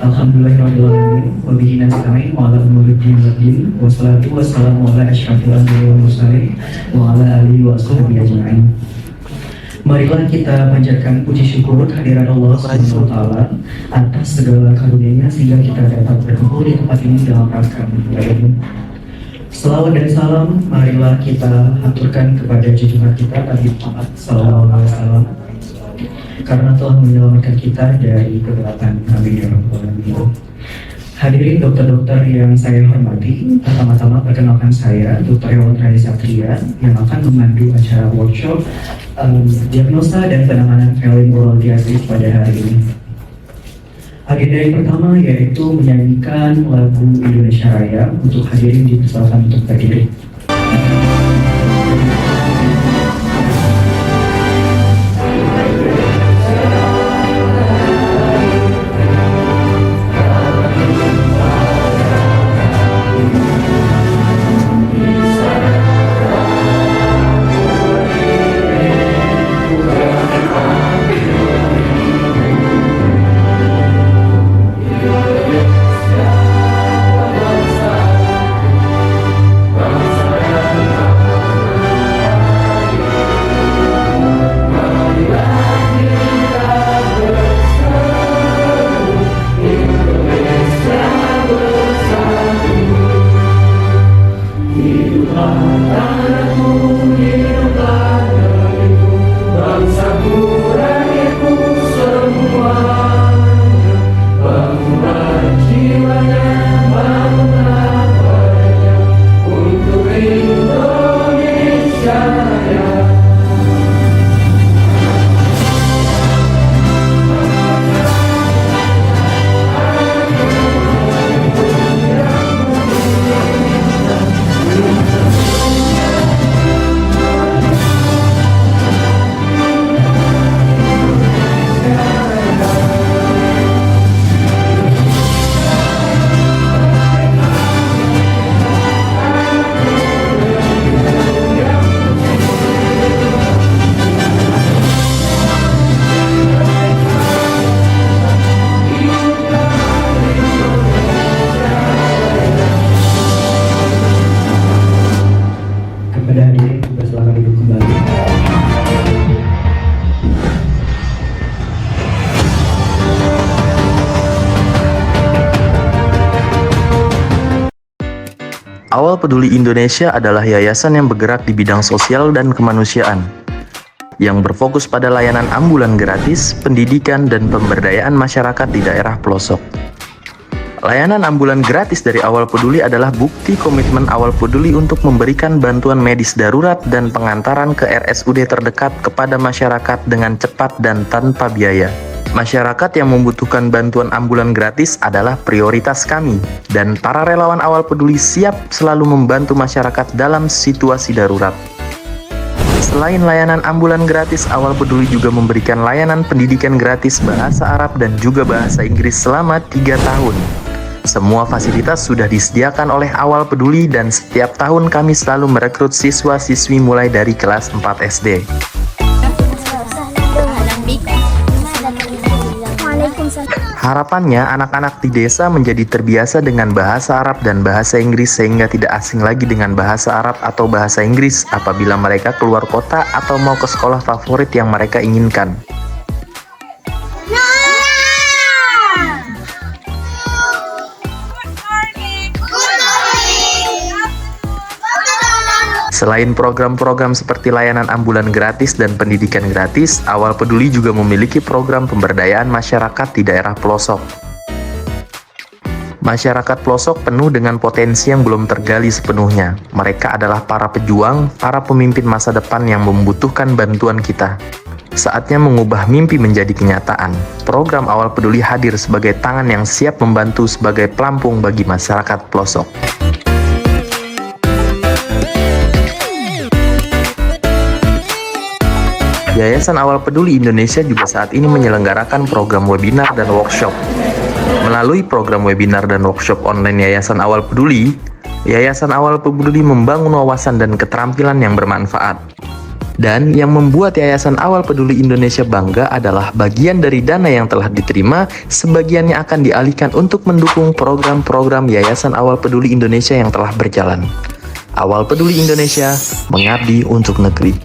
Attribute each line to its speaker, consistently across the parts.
Speaker 1: Alhamdulillahirrahmanirrahim. Wabihi nasta'in wa ala umuri din wa din. Wassalatu wassalamu ala asyrafil anbiya'i wal mursalin wa ala alihi wa sahbihi ajma'in. Marilah kita panjatkan puji syukur kehadiran Allah Subhanahu wa taala atas segala karunia-Nya sehingga kita dapat berkumpul di tempat ini dalam rangka ibadah. Selawat dan salam marilah kita haturkan kepada junjungan kita Nabi Muhammad SAW karena telah menyelamatkan kita dari kegelapan. Amin ya rabbal alamin. Hadirin dokter-dokter yang saya hormati, pertama-tama perkenalkan saya Dr. Hewan Rani Satria yang akan memandu acara workshop diagnosa dan penanganan failing oral diasis pada hari ini. Agenda yang pertama yaitu menyanyikan lagu Indonesia Raya. Untuk hadirin dipersilakan untuk berdiri.
Speaker 2: Awal Peduli Indonesia adalah yayasan yang bergerak di bidang sosial dan kemanusiaan, yang berfokus pada layanan ambulan gratis, pendidikan, dan pemberdayaan masyarakat di daerah pelosok. Layanan ambulan gratis dari Awal Peduli adalah bukti komitmen Awal Peduli untuk memberikan bantuan medis darurat dan pengantaran ke RSUD terdekat kepada masyarakat dengan cepat dan tanpa biaya. Masyarakat yang membutuhkan bantuan ambulan gratis adalah prioritas kami, dan para relawan Awal Peduli siap selalu membantu masyarakat dalam situasi darurat. Selain layanan ambulan gratis, Awal Peduli juga memberikan layanan pendidikan gratis bahasa Arab dan juga bahasa Inggris selama 3 tahun. Semua fasilitas sudah disediakan oleh Awal Peduli dan setiap tahun kami selalu merekrut siswa-siswi mulai dari kelas 4 SD. Harapannya, anak-anak di desa menjadi terbiasa dengan bahasa Arab dan bahasa Inggris sehingga tidak asing lagi dengan bahasa Arab atau bahasa Inggris apabila mereka keluar kota atau mau ke sekolah favorit yang mereka inginkan. Selain program-program seperti layanan ambulan gratis dan pendidikan gratis, Awal Peduli juga memiliki program pemberdayaan masyarakat di daerah pelosok. Masyarakat pelosok penuh dengan potensi yang belum tergali sepenuhnya. Mereka adalah para pejuang, para pemimpin masa depan yang membutuhkan bantuan kita. Saatnya mengubah mimpi menjadi kenyataan. Program Awal Peduli hadir sebagai tangan yang siap membantu sebagai pelampung bagi masyarakat pelosok. Yayasan Awal Peduli Indonesia juga saat ini menyelenggarakan program webinar dan workshop. Melalui program webinar dan workshop online Yayasan Awal Peduli, Yayasan Awal Peduli membangun wawasan dan keterampilan yang bermanfaat. Dan yang membuat Yayasan Awal Peduli Indonesia bangga adalah bagian dari dana yang telah diterima, sebagiannya akan dialihkan untuk mendukung program-program Yayasan Awal Peduli Indonesia yang telah berjalan. Awal Peduli Indonesia, mengabdi untuk negeri.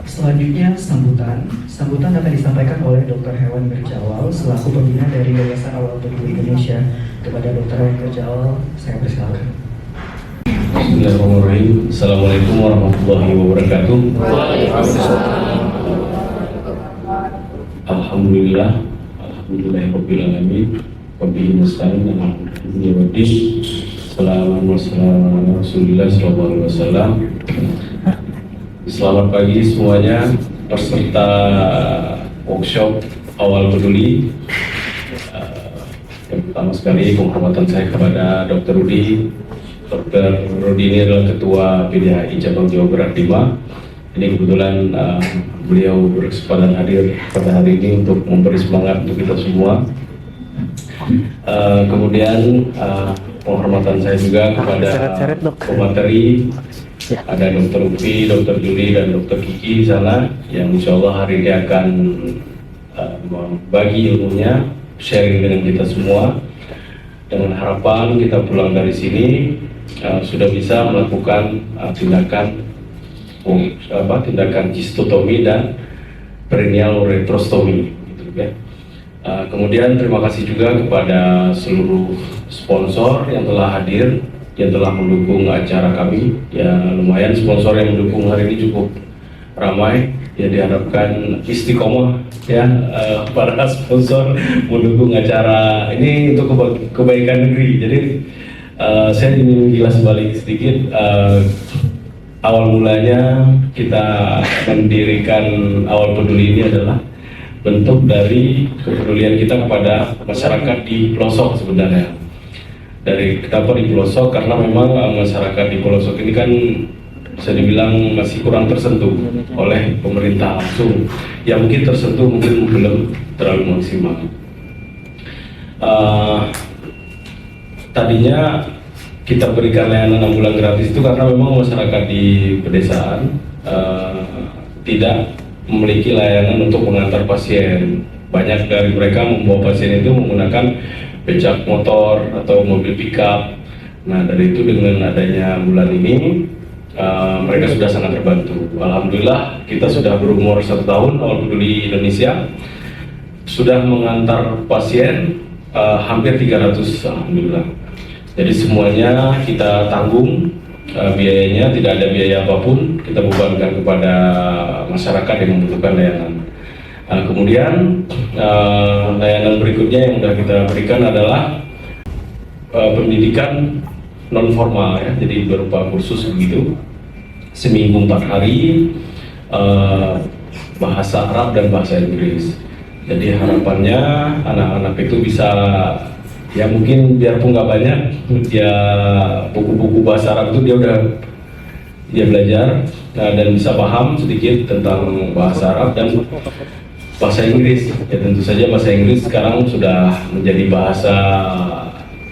Speaker 1: Selanjutnya sambutan akan disampaikan oleh Dr. Hewan Berjawal selaku pembina dari Yayasan Awal Peduli Indonesia. Kepada Dr. Hewan Berjawal, saya persilakan.
Speaker 3: Bismillahirrahmanirrahim. Assalamualaikum warahmatullahi wabarakatuh. Alhamdulillah, alhamdulillahirabbil alamin. Wabihi nasta'in ala umuri waddin. Assalamualaikum warahmatullahi wabarakatuh. Selamat pagi semuanya, peserta workshop Awal Peduli. Yang pertama sekali penghormatan saya kepada Dr. Rudi. Dr. Rudi ini adalah Ketua PDHI Cabang Jawa Barat 5. Ini kebetulan beliau berkesempatan hadir pada hari ini untuk memberi semangat untuk kita semua. Kemudian penghormatan saya juga kepada pemateri. Ada Dr. Upi, Dr. Juli, dan Dr. Kiki di sana yang insya Allah hari ini akan membagi ilmunya, sharing dengan kita semua. Dengan harapan kita pulang dari sini sudah bisa melakukan tindakan cystotomy dan perineal retrostomy. Gitu, ya. Kemudian terima kasih juga kepada seluruh sponsor yang telah hadir, yang telah mendukung acara kami. Ya, lumayan sponsor yang mendukung hari ini cukup ramai. Ya, diharapkan istiqomah ya para sponsor mendukung acara ini untuk kebaikan negeri. Jadi saya ingin jelas balik sedikit. Awal mulanya kita mendirikan Awal Peduli ini adalah bentuk dari kepedulian kita kepada masyarakat di pelosok sebenarnya. Dari kenapa di pelosok, karena memang masyarakat di pelosok ini kan bisa dibilang masih kurang tersentuh oleh pemerintah langsung. Ya mungkin tersentuh, mungkin belum terlalu maksimal. Tadinya kita berikan layanan ambulan gratis itu karena memang masyarakat di pedesaan tidak memiliki layanan untuk mengantar pasien. Banyak dari mereka membawa pasien itu menggunakan becak motor atau mobil pickup. Nah, dari itu dengan adanya bulan ini mereka sudah sangat terbantu. Alhamdulillah kita sudah berumur 1 tahun Awal Peduli Indonesia, sudah mengantar pasien hampir 300, alhamdulillah. Jadi semuanya kita tanggung biayanya, tidak ada biaya apapun kita bebankan kepada masyarakat yang membutuhkan layanan. Kemudian layanan berikutnya yang sudah kita berikan adalah pendidikan non formal ya, jadi berupa kursus begitu seminggu 4 hari, bahasa Arab dan bahasa Inggris. Jadi harapannya anak-anak itu bisa ya mungkin biarpun nggak banyak ya buku-buku bahasa Arab itu dia belajar dan bisa paham sedikit tentang bahasa Arab dan bahasa Inggris. Ya tentu saja bahasa Inggris sekarang sudah menjadi bahasa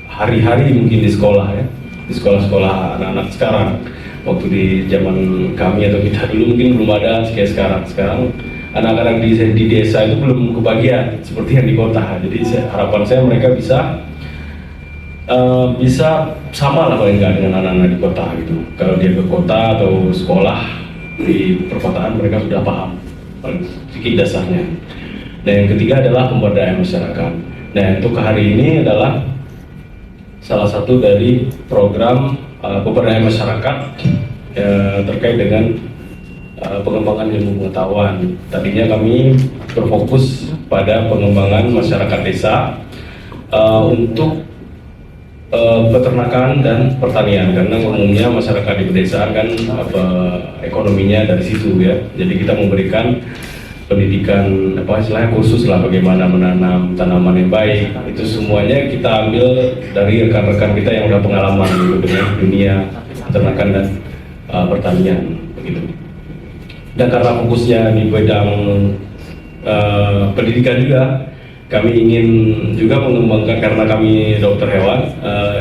Speaker 3: hari-hari mungkin di sekolah ya, di sekolah-sekolah anak-anak sekarang. Waktu di zaman kami atau kita dulu mungkin belum ada kayak sekarang. Sekarang anak-anak di desa itu belum kebagian seperti yang di kota. Jadi harapan saya mereka bisa sama lah paling nggak dengan anak-anak di kota gitu. Kalau dia ke kota atau sekolah di perkotaan mereka sudah paham sedikit dasarnya. Nah yang ketiga adalah pemberdayaan masyarakat. Nah untuk hari ini adalah salah satu dari program pemberdayaan masyarakat terkait dengan pengembangan ilmu pengetahuan. Tadinya kami berfokus pada pengembangan masyarakat desa untuk peternakan dan pertanian, karena umumnya masyarakat di pedesaan kan ekonominya dari situ ya. Jadi kita memberikan pendidikan istilahnya khusus lah bagaimana menanam tanaman yang baik. Itu semuanya kita ambil dari rekan-rekan kita yang udah pengalaman gitu dengan dunia peternakan dan pertanian begitu. Dan karena fokusnya di bidang pendidikan juga, kami ingin juga mengembangkan, karena kami dokter hewan,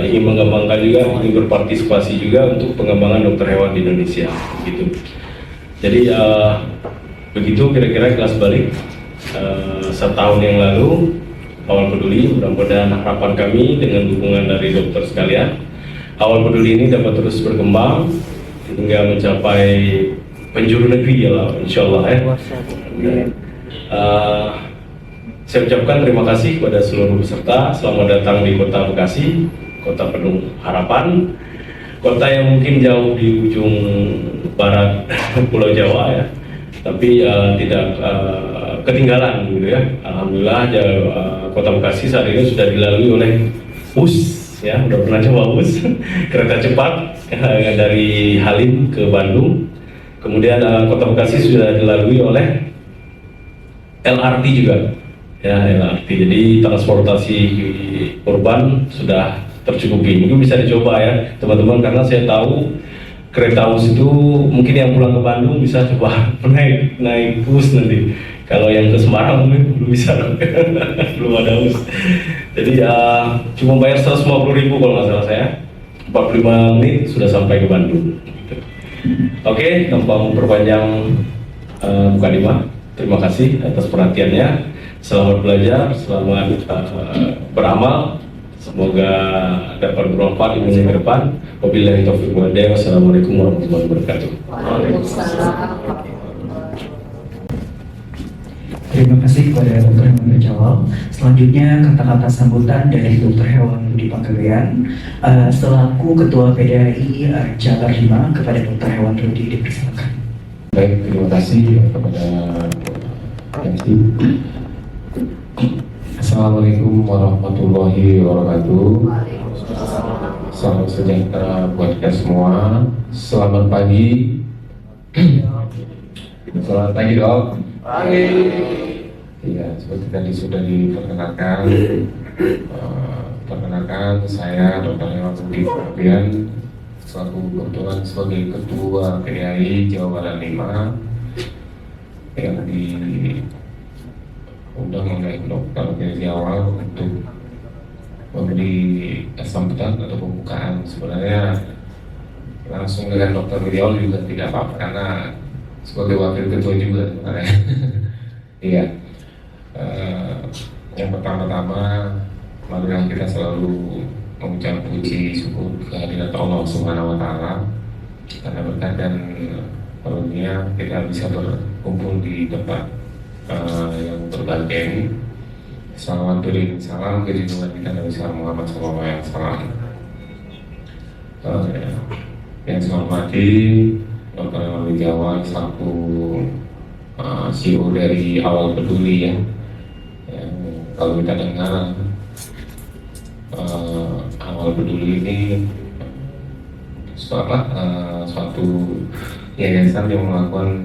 Speaker 3: ingin mengembangkan juga, ingin berpartisipasi juga untuk pengembangan dokter hewan di Indonesia gitu. Jadi begitu kira-kira kelas balik setahun yang lalu Awal Peduli. Mudah-mudahan harapan kami dengan dukungan dari dokter sekalian, Awal Peduli ini dapat terus berkembang hingga mencapai penjuru negeri ya lah, insya Allah ya. Saya ucapkan terima kasih kepada seluruh peserta. Selamat datang di Kota Bekasi, kota penuh harapan, kota yang mungkin jauh di ujung barat Pulau Jawa ya, tapi tidak ketinggalan gitu ya. Alhamdulillah Kota Bekasi saat ini sudah dilalui oleh BUS ya, udah pernah coba BUS kereta cepat dari Halim ke Bandung. Kemudian Kota Bekasi sudah dilalui oleh LRT juga ya, LRT. Jadi transportasi urban sudah tercukupi. Mungkin bisa dicoba ya teman-teman, karena saya tahu kereta BUS itu mungkin yang pulang ke Bandung bisa coba naik BUS nanti. Kalau yang ke Semarang mungkin belum bisa, belum ada BUS. Jadi cuma bayar 150.000 kalau nggak salah saya, 45 menit sudah sampai ke Bandung. Oke, tanpa memperpanjang mukadimah, terima kasih atas perhatiannya. Selamat belajar, selamat beramal. Semoga dapat bermanfaat di minggu depan. Wabillahi taufiq wal hidayah. Wassalamualaikum warahmatullahi wabarakatuh.
Speaker 1: Terima kasih kepada Dr. Hewan terjawab. Selanjutnya kata-kata sambutan dari Dr. Hewan Budi Panggabean selaku Ketua PDAI Jabar 5 kepada Dr. Hewan Budi, dipersilakan.
Speaker 4: Baik, terima kasih kepada MC. Assalamualaikum warahmatullahi wabarakatuh. Salam sejahtera buat kita semua. Selamat pagi. Selamat pagi dok. Pagi. Iya, seperti tadi sudah diperkenalkan. Perkenalkan saya Dr. Hewan Budi Panggabean selaku kebetulan sebagai Ketua PDAI Jawa Barat 5 yang diundang oleh Dr. dari awal untuk memberi sambutan atau pembukaan. Sebenarnya langsung dengan Dr. Beliau juga tidak apa-apa karena sebagai wakil ketua juga sebenarnya. Iya. Yang pertama-tama marilah kita selalu mengucap puji syukur kehadirat Allah Subhanahu wa Ta'ala, karena berkat dan karunia kita bisa berkumpul di tempat yang berbahagia ini. Salam kejunjungan kita Nabi Muhammad SAW. Yang saya hormati Dr. Hewan Jawa selaku CEO dari Awal Peduli ya. Kalau kita dengar Awal Peduli ini suatu yayasan yang melakukan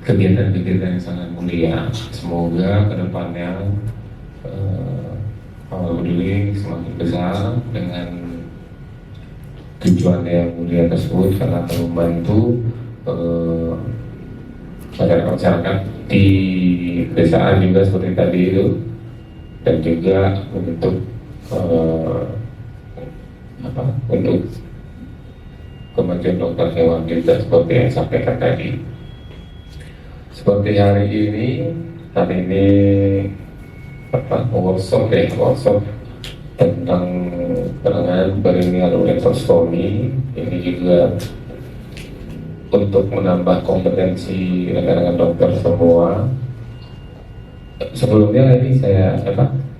Speaker 4: kegiatan-kegiatan yang sangat mulia. Semoga kedepannya Awal Peduli semakin besar dengan tujuan yang mulia tersebut, karena akan membantu masyarakat di pedesaan juga seperti tadi itu, dan juga untuk untuk kemajuan dokter hewan juga seperti yang sampaikan tadi. Seperti hari ini workshop tentang penanganan perineal uretrostomi. Ini juga untuk menambah kompetensi rekan-rekan dokter semua. Sebelumnya ini saya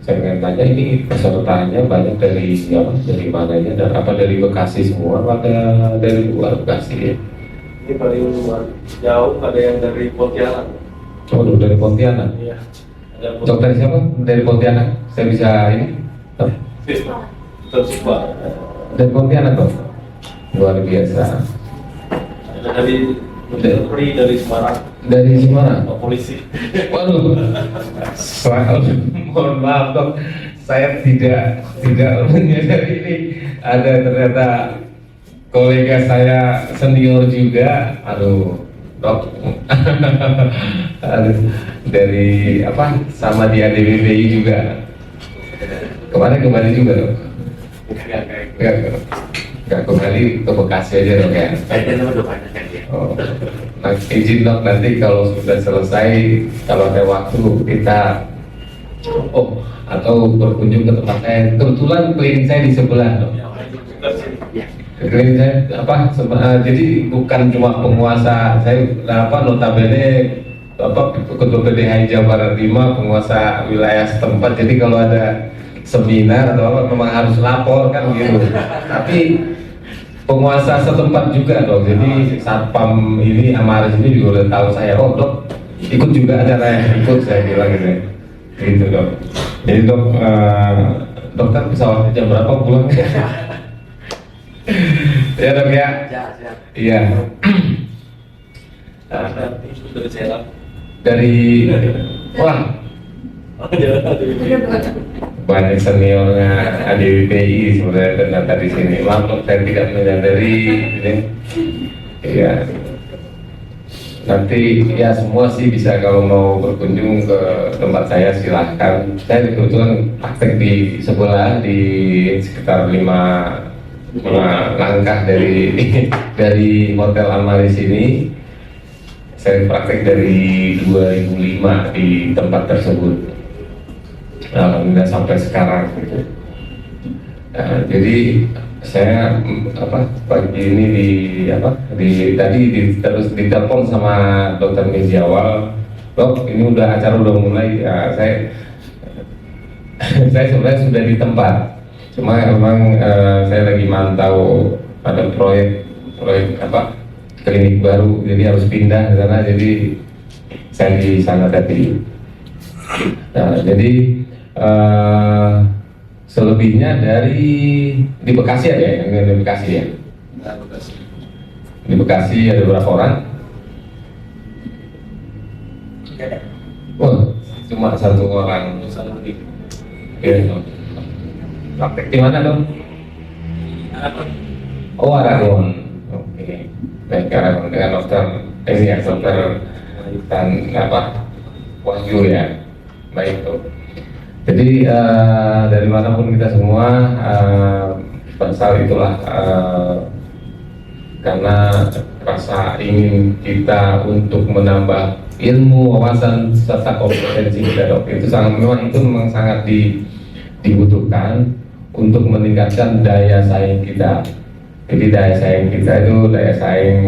Speaker 4: ingin tanya, ini pesertanya banyak dari mananya, dan apa dari Bekasi semua, apa dari luar Bekasi?
Speaker 3: Ini paling luar jauh, ada yang dari Pontianak.
Speaker 4: Oh, dari Pontianak?
Speaker 3: Iya.
Speaker 4: Dokter siapa? Dari Pontianak? Saya bisa ini?
Speaker 3: Tersebar.
Speaker 4: Dari Pontianak dong? Luar biasa.
Speaker 3: Dari Semarang.
Speaker 4: Dari Semarang?
Speaker 3: Polisi.
Speaker 4: Waduh, mohon maaf dok, saya tidak menyadari ini ada ternyata kolega saya senior juga. Aduh, dok. Dari apa sama di ADBPI juga kemarin juga dok. Nggak kembali ke Bekasi aja dok ya. Oh, nah, izin dok nanti kalau sudah selesai, kalau ada waktu kita atau berkunjung ke tempat saya. Kebetulan klinik saya di sebelah dok. Klinik saya jadi bukan cuma penguasa, saya notabene ketua PDHI Jawa Barat 5, penguasa wilayah setempat. Jadi kalau ada seminar atau apa memang harus lapor kan gitu. Tapi penguasa setempat juga dok. Jadi satpam ini Amaris ini juga udah tahu saya. Oh dok, ikut juga acaranya, ikut saya bilang gitu dok. Jadi dok, dokter pesawatnya jam berapa pulang? Ya dok ya. Iya. Dari banyak seniornya ADWPI sebenarnya ternyata di sini. Maaf dok, saya tidak menyadari ini. Iya. Nanti ya semua sih bisa kalau mau berkunjung ke tempat saya silahkan. Saya kebetulan praktek di sebelah di sekitar 5 langkah dari Hotel Amaris ini. Saya praktek dari 2005 di tempat tersebut. Alhamdulillah sampai sekarang gitu. Jadi saya pagi ini terus ditelepon sama Dokter Mizi awal, dok ini acara udah mulai. Saya sebenarnya sudah di tempat, cuma emang saya lagi mantau ada proyek klinik baru, jadi harus pindah ke sana, jadi saya di sana tadi. Nah, jadi selebihnya di Bekasi ada ya, yang di Bekasi ya. Di Bekasi ada berapa orang? Cuma 1 orang. Iya. Praktek di mana dong? Oh, Aragon. Oke. Baik, Aragon dengan dokter ini ya, dokter dan Wahyu ya. Baik tuh. Jadi dari manapun kita semua pasal itulah karena rasa ingin kita untuk menambah ilmu, wawasan serta kompetensi kita dok, itu memang sangat dibutuhkan untuk meningkatkan daya saing kita. Jadi daya saing kita itu daya saing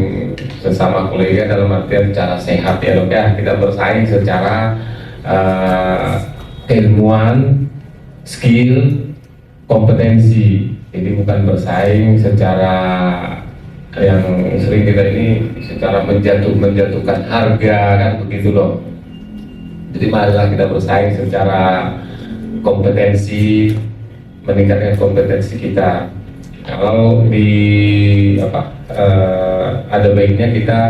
Speaker 4: sesama kolega dalam artian secara sehat ya dok ya, kita bersaing secara keilmuan, skill, kompetensi. Jadi bukan bersaing secara yang sering kita ini secara menjatuhkan harga kan begitu loh. Jadi marilah kita bersaing secara kompetensi, meningkatkan kompetensi kita. Kalau ada baiknya kita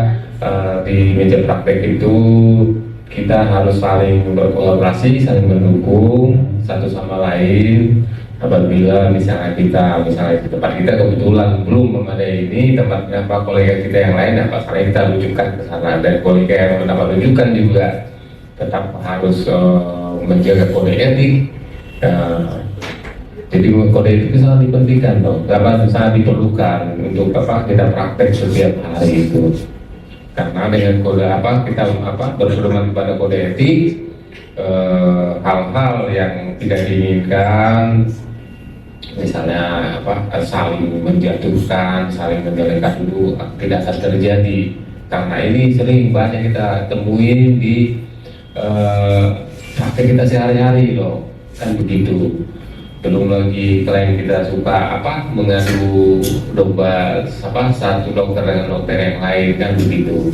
Speaker 4: di meja praktek itu kita harus saling berkolaborasi, saling mendukung satu sama lain. Apabila misalnya di tempat kita kebetulan belum memadai ini, tempatnya kolega kita yang lain, sekarang kita rujukan ke sana. Dan kolega yang mendapat rujukan juga tetap harus menjaga kode etik. Jadi kode etik itu sangat dipentingkan, sangat diperlukan untuk kita praktek setiap hari itu. Karena dengan kode kita berpedoman pada kode etik, hal-hal yang tidak diinginkan, misalnya saling menjatuhkan, saling menjelekkan dulu tidak akan terjadi. Karena ini sering banyak kita temuin di praktek kita sehari-hari loh, kan begitu. Belum lagi klien kita suka mengadu domba satu dokter dengan dokter yang lain kan begitu.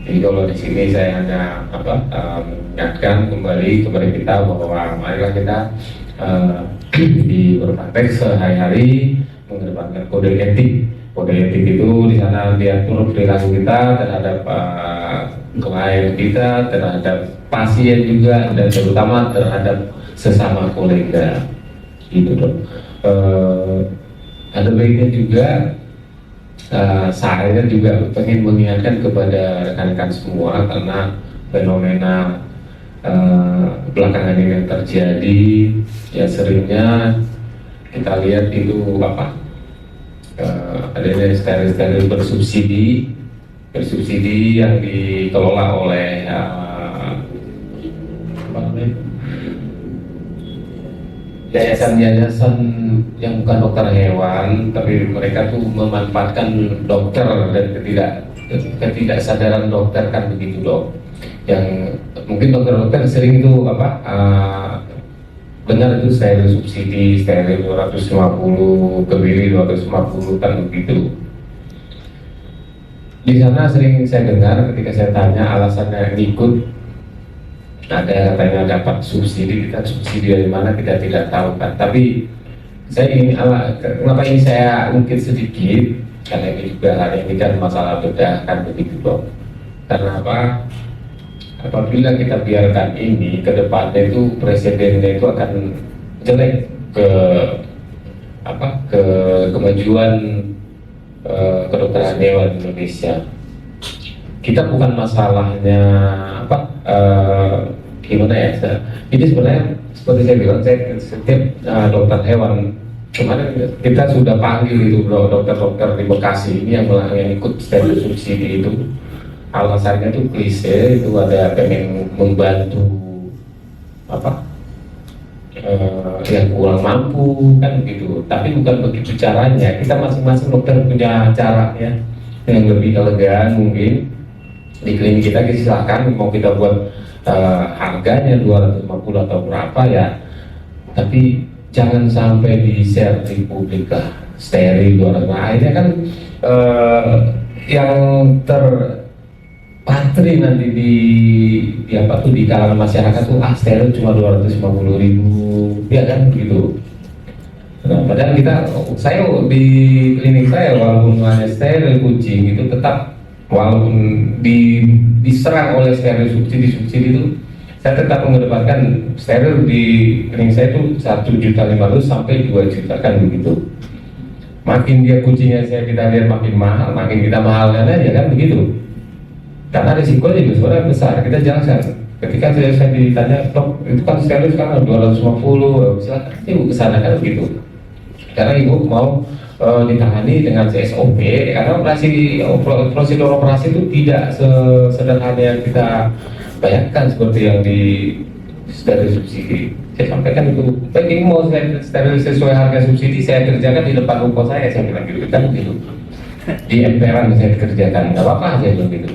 Speaker 4: Jadi kalau di sini saya hanya mengingatkan kembali kepada kita bahwa marilah kita di berpraktek sehari-hari mengedepankan kode etik. Kode etik itu di sana diatur perilaku kita terhadap klien kita, terhadap pasien juga, dan terutama terhadap sesama kolega. Gitu dong. Ada baiknya juga saya juga pengen mengingatkan kepada rekan-rekan semua karena fenomena belakangan ini yang terjadi ya seringnya kita lihat itu apa adanya steril bersubsidi yang dikelola oleh yayasan-yayasan yang bukan dokter hewan, tapi mereka tuh memanfaatkan dokter dan ketidaksadaran dokter kan begitu dok. Yang mungkin dokter-dokter sering itu benar itu steril subsidi, steril 250, kebiri 250 kan begitu. Di sana sering saya dengar ketika saya tanya alasannya ngikut, ada katanya dapat subsidi, kita subsidi dari mana kita tidak tahu kan. Tapi saya ingin kenapa ini saya ungkit sedikit karena ini juga hari ini kan masalah bedah kan begitu dok. Karena apa? Apabila kita biarkan ini ke depannya itu presidennya itu akan jelek ke kemajuan kedokteran hewan Indonesia. Kita bukan masalahnya gimana ya? Ini sebenarnya seperti saya bilang, saya setiap dokter hewan kemarin kita sudah panggil itu dokter-dokter di Bekasi ini yang ikut steril subsidi itu. Alasannya itu klise, itu ada pengen membantu yang kurang mampu kan gitu. Tapi bukan begitu caranya. Kita masing-masing dokter punya cara ya yang lebih elegan mungkin. Di klinik kita silakan mau kita buat harganya 250 atau berapa ya. Tapi jangan sampai di share di publik lah steril 200. Nah, akhirnya kan yang terpatri nanti di kalangan masyarakat tuh steril cuma 250.000 ya kan gitu. Nah, padahal saya di klinik saya walaupun hanya steril kucing itu tetap walaupun diserang oleh steril subsidi itu saya tetap mengedepankan steril di klinik saya itu 1.500.000 sampai 2 juta kan begitu. Makin dia kucingnya kita lihat makin mahal, makin kita mahalkan aja kan begitu. Karena risikonya juga sebenarnya besar. Kita jelaskan. Ketika saya ditanya, dok itu kan steril sekarang 250, silakan ibu kesana kan begitu. Karena ibu mau ditangani dengan SOP karena prosedur operasi itu tidak sesederhana yang kita bayangkan seperti yang di steril subsidi. Saya sampaikan itu, baik ini mau steril sesuai harga subsidi saya kerjakan di depan ruko saya bilang gitu kan gitu. Di emperan saya kerjakan, nggak apa-apa saya bilang gitu.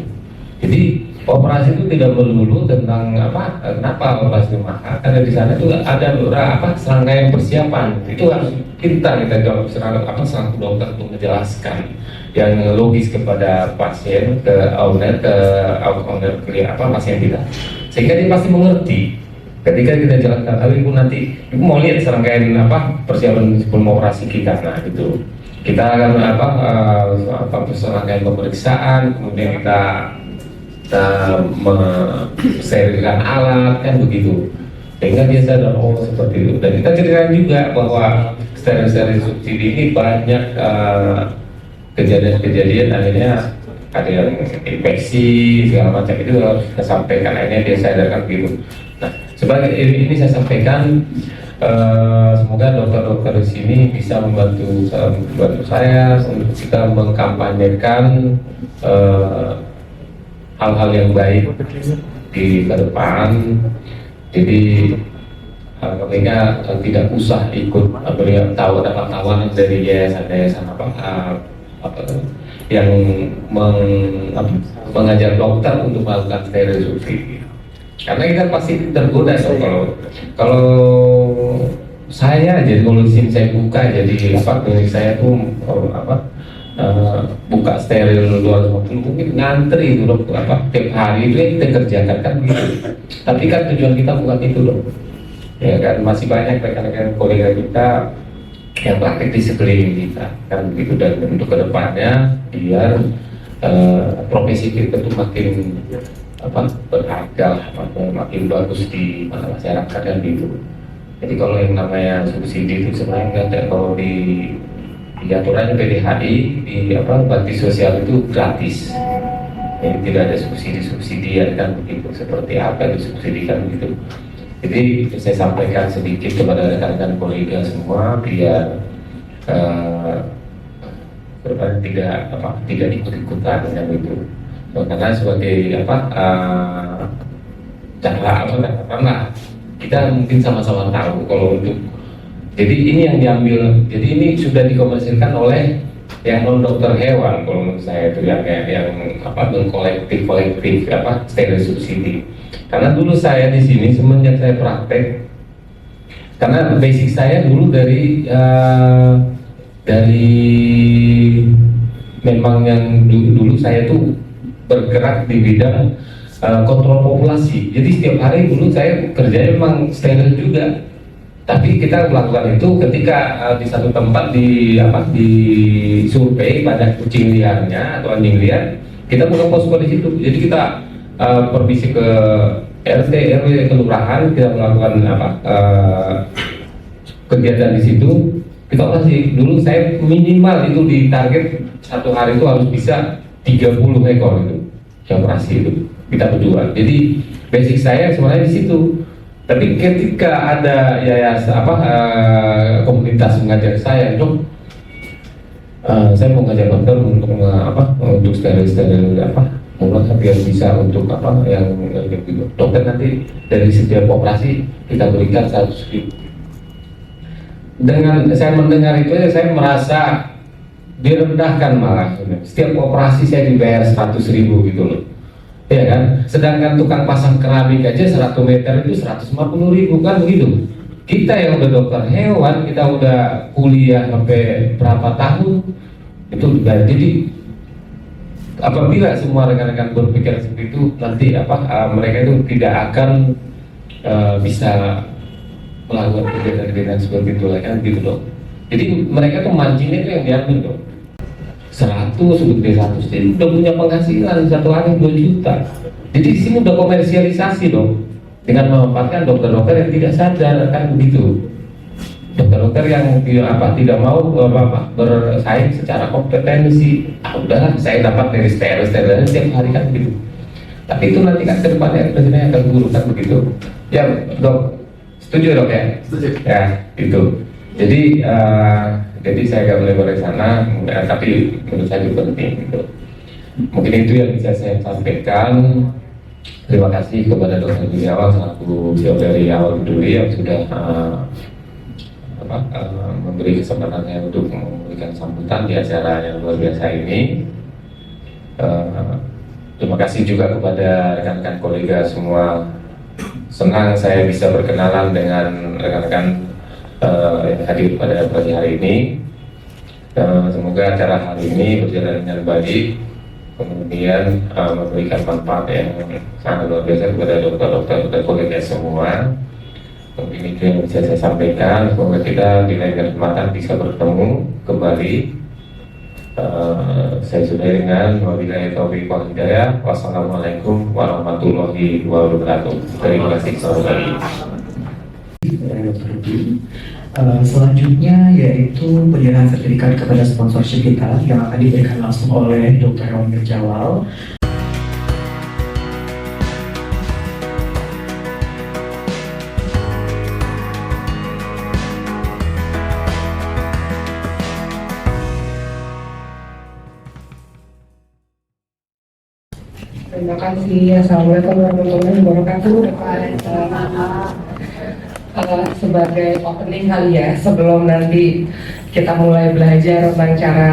Speaker 4: Jadi operasi itu tidak melulu tentang kenapa operasi mahal, karena di sana itu ada beberapa serangkaian persiapan. Itu harus kita jawab serangkaian dokter untuk menjelaskan yang logis kepada pasien, ke owner pasien kita, sehingga dia pasti mengerti. Ketika kita jelaskan, tapi ibu nanti ibu mau lihat serangkaian persiapan sebelum operasi kita, nah itu kita akan serangkaian pemeriksaan, kemudian kita mensterilkan alat kan begitu, sehingga dia sadar oh seperti itu. Dan kita ceritakan juga bahwa steril subsidi ini banyak kejadian akhirnya ada yang infeksi segala macam, itu harus kita sampaikan, akhirnya dia sadarkan gitu. Nah sebagai ini saya sampaikan semoga dokter-dokter di sini bisa membantu saya untuk kita mengkampanyekan hal-hal yang baik di ke depan. Jadi mereka tidak usah ikut tahu dapat tawaran dari yayasan yang mengajar dokter untuk melakukan steril subsidi. Karena kita pasti tergoda kalau saya jadi kalau SIM saya buka jadi klinik saya tuh buka steril 250 mungkin ngantri itu loh tiap hari itu yang kita kerjakan kan gitu. Tapi kan tujuan kita bukan itu loh ya kan, masih banyak rekan-rekan kolega kita yang praktik di sekeliling kita kan begitu. Dan untuk kedepannya biar profesi kita itu makin berharga, makin bagus di mata masyarakat kan gitu. Jadi kalau yang namanya subsidi itu sebenarnya nggak ada, kalau di di aturannya PDHI di bakti sosial itu gratis. Jadi tidak ada subsidi kan begitu. Seperti apa disubsidikan gitu. Jadi saya sampaikan sedikit kepada rekan-rekan kolega semua biar tidak ikut-ikutan dengan itu. Karena sebagai karena kita mungkin sama-sama tahu kalau untuk jadi ini yang diambil, jadi ini sudah dikomersilkan oleh yang non dokter hewan kalau menurut saya itu yang non kolektif steril subsidi. Karena dulu saya di sini semenjak saya praktek, karena basic saya dulu dari memang yang dulu saya tuh bergerak di bidang kontrol populasi. Jadi setiap hari dulu saya kerjanya memang steril juga. Tapi kita melakukan itu ketika di satu tempat di survei pada kucing liarnya atau anjing liar, kita buka posko di situ. Jadi kita permisi ke RT, RW, kelurahan, kita melakukan kegiatan di situ. Kita operasi dulu saya minimal itu di target satu hari itu harus bisa 30 ekor itu yang operasi itu kita berdua. Jadi basic saya sebenarnya di situ. Tapi ketika ada komunitas mengajak saya, Dok, saya mau ngajak dokter untuk steril mulai biar bisa untuk yang gitu. Dokter nanti dari setiap operasi kita berikan 100.000. Dengan saya mendengar itu saya merasa direndahkan malah. Setiap operasi saya dibayar 100.000 gitu loh. Ya kan, sedangkan tukang pasang keramik aja 100 meter itu 150.000 kan begitu. Kita yang udah dokter hewan, kita udah kuliah sampai berapa tahun itu dibayar. Jadi apabila semua rekan-rekan berpikir seperti itu, nanti mereka itu tidak akan bisa melakukan kegiatan-kegiatan seperti itu kan gitu dong. Jadi mereka tuh mancingnya itu yang diambil dong. 100 lebih 100, jadi udah punya penghasilan satu hari 2 juta. Jadi di sini udah komersialisasi dong, dengan memanfaatkan dokter-dokter yang tidak sadar kan begitu. Dokter-dokter yang tidak mau bersaing secara kompetensi. Udahlah saya dapat dari steril setiap hari kan begitu. Tapi itu nanti kan ke depannya presiden akan buruk kan begitu. Ya dok, setuju dok ya? Setuju. Ya itu. Jadi saya agak melebar ke sana, tapi menurut saya itu penting gitu. Mungkin itu yang bisa saya sampaikan. Terima kasih kepada Dr. Juliawan selaku CEO dari Awal Peduli yang sudah memberi kesempatan saya untuk memberikan sambutan di acara yang luar biasa ini. Terima kasih juga kepada rekan-rekan kolega semua. Senang saya bisa berkenalan dengan rekan-rekan yang hadir pada pagi hari ini. Semoga acara hari ini berjalan dengan baik, kemudian memberikan manfaat yang sangat luar biasa kepada dokter-dokter kolega semua. Mungkin itu yang bisa saya sampaikan. Semoga kita di lain kesempatan bisa bertemu kembali. Saya sudahi dengan wabillahi taufiq wal hidayah. Wassalamualaikum warahmatullahi wabarakatuh. Terima kasih selamat pagi.
Speaker 1: Selanjutnya yaitu penyerahan sertifikat kepada sponsorship kita yang akan diberikan langsung oleh Dr. Hewan Mirjawal.
Speaker 5: Terima kasih. Assalamualaikum warahmatullahi wabarakatuh. Sebagai opening kali ya, sebelum nanti kita mulai belajar tentang cara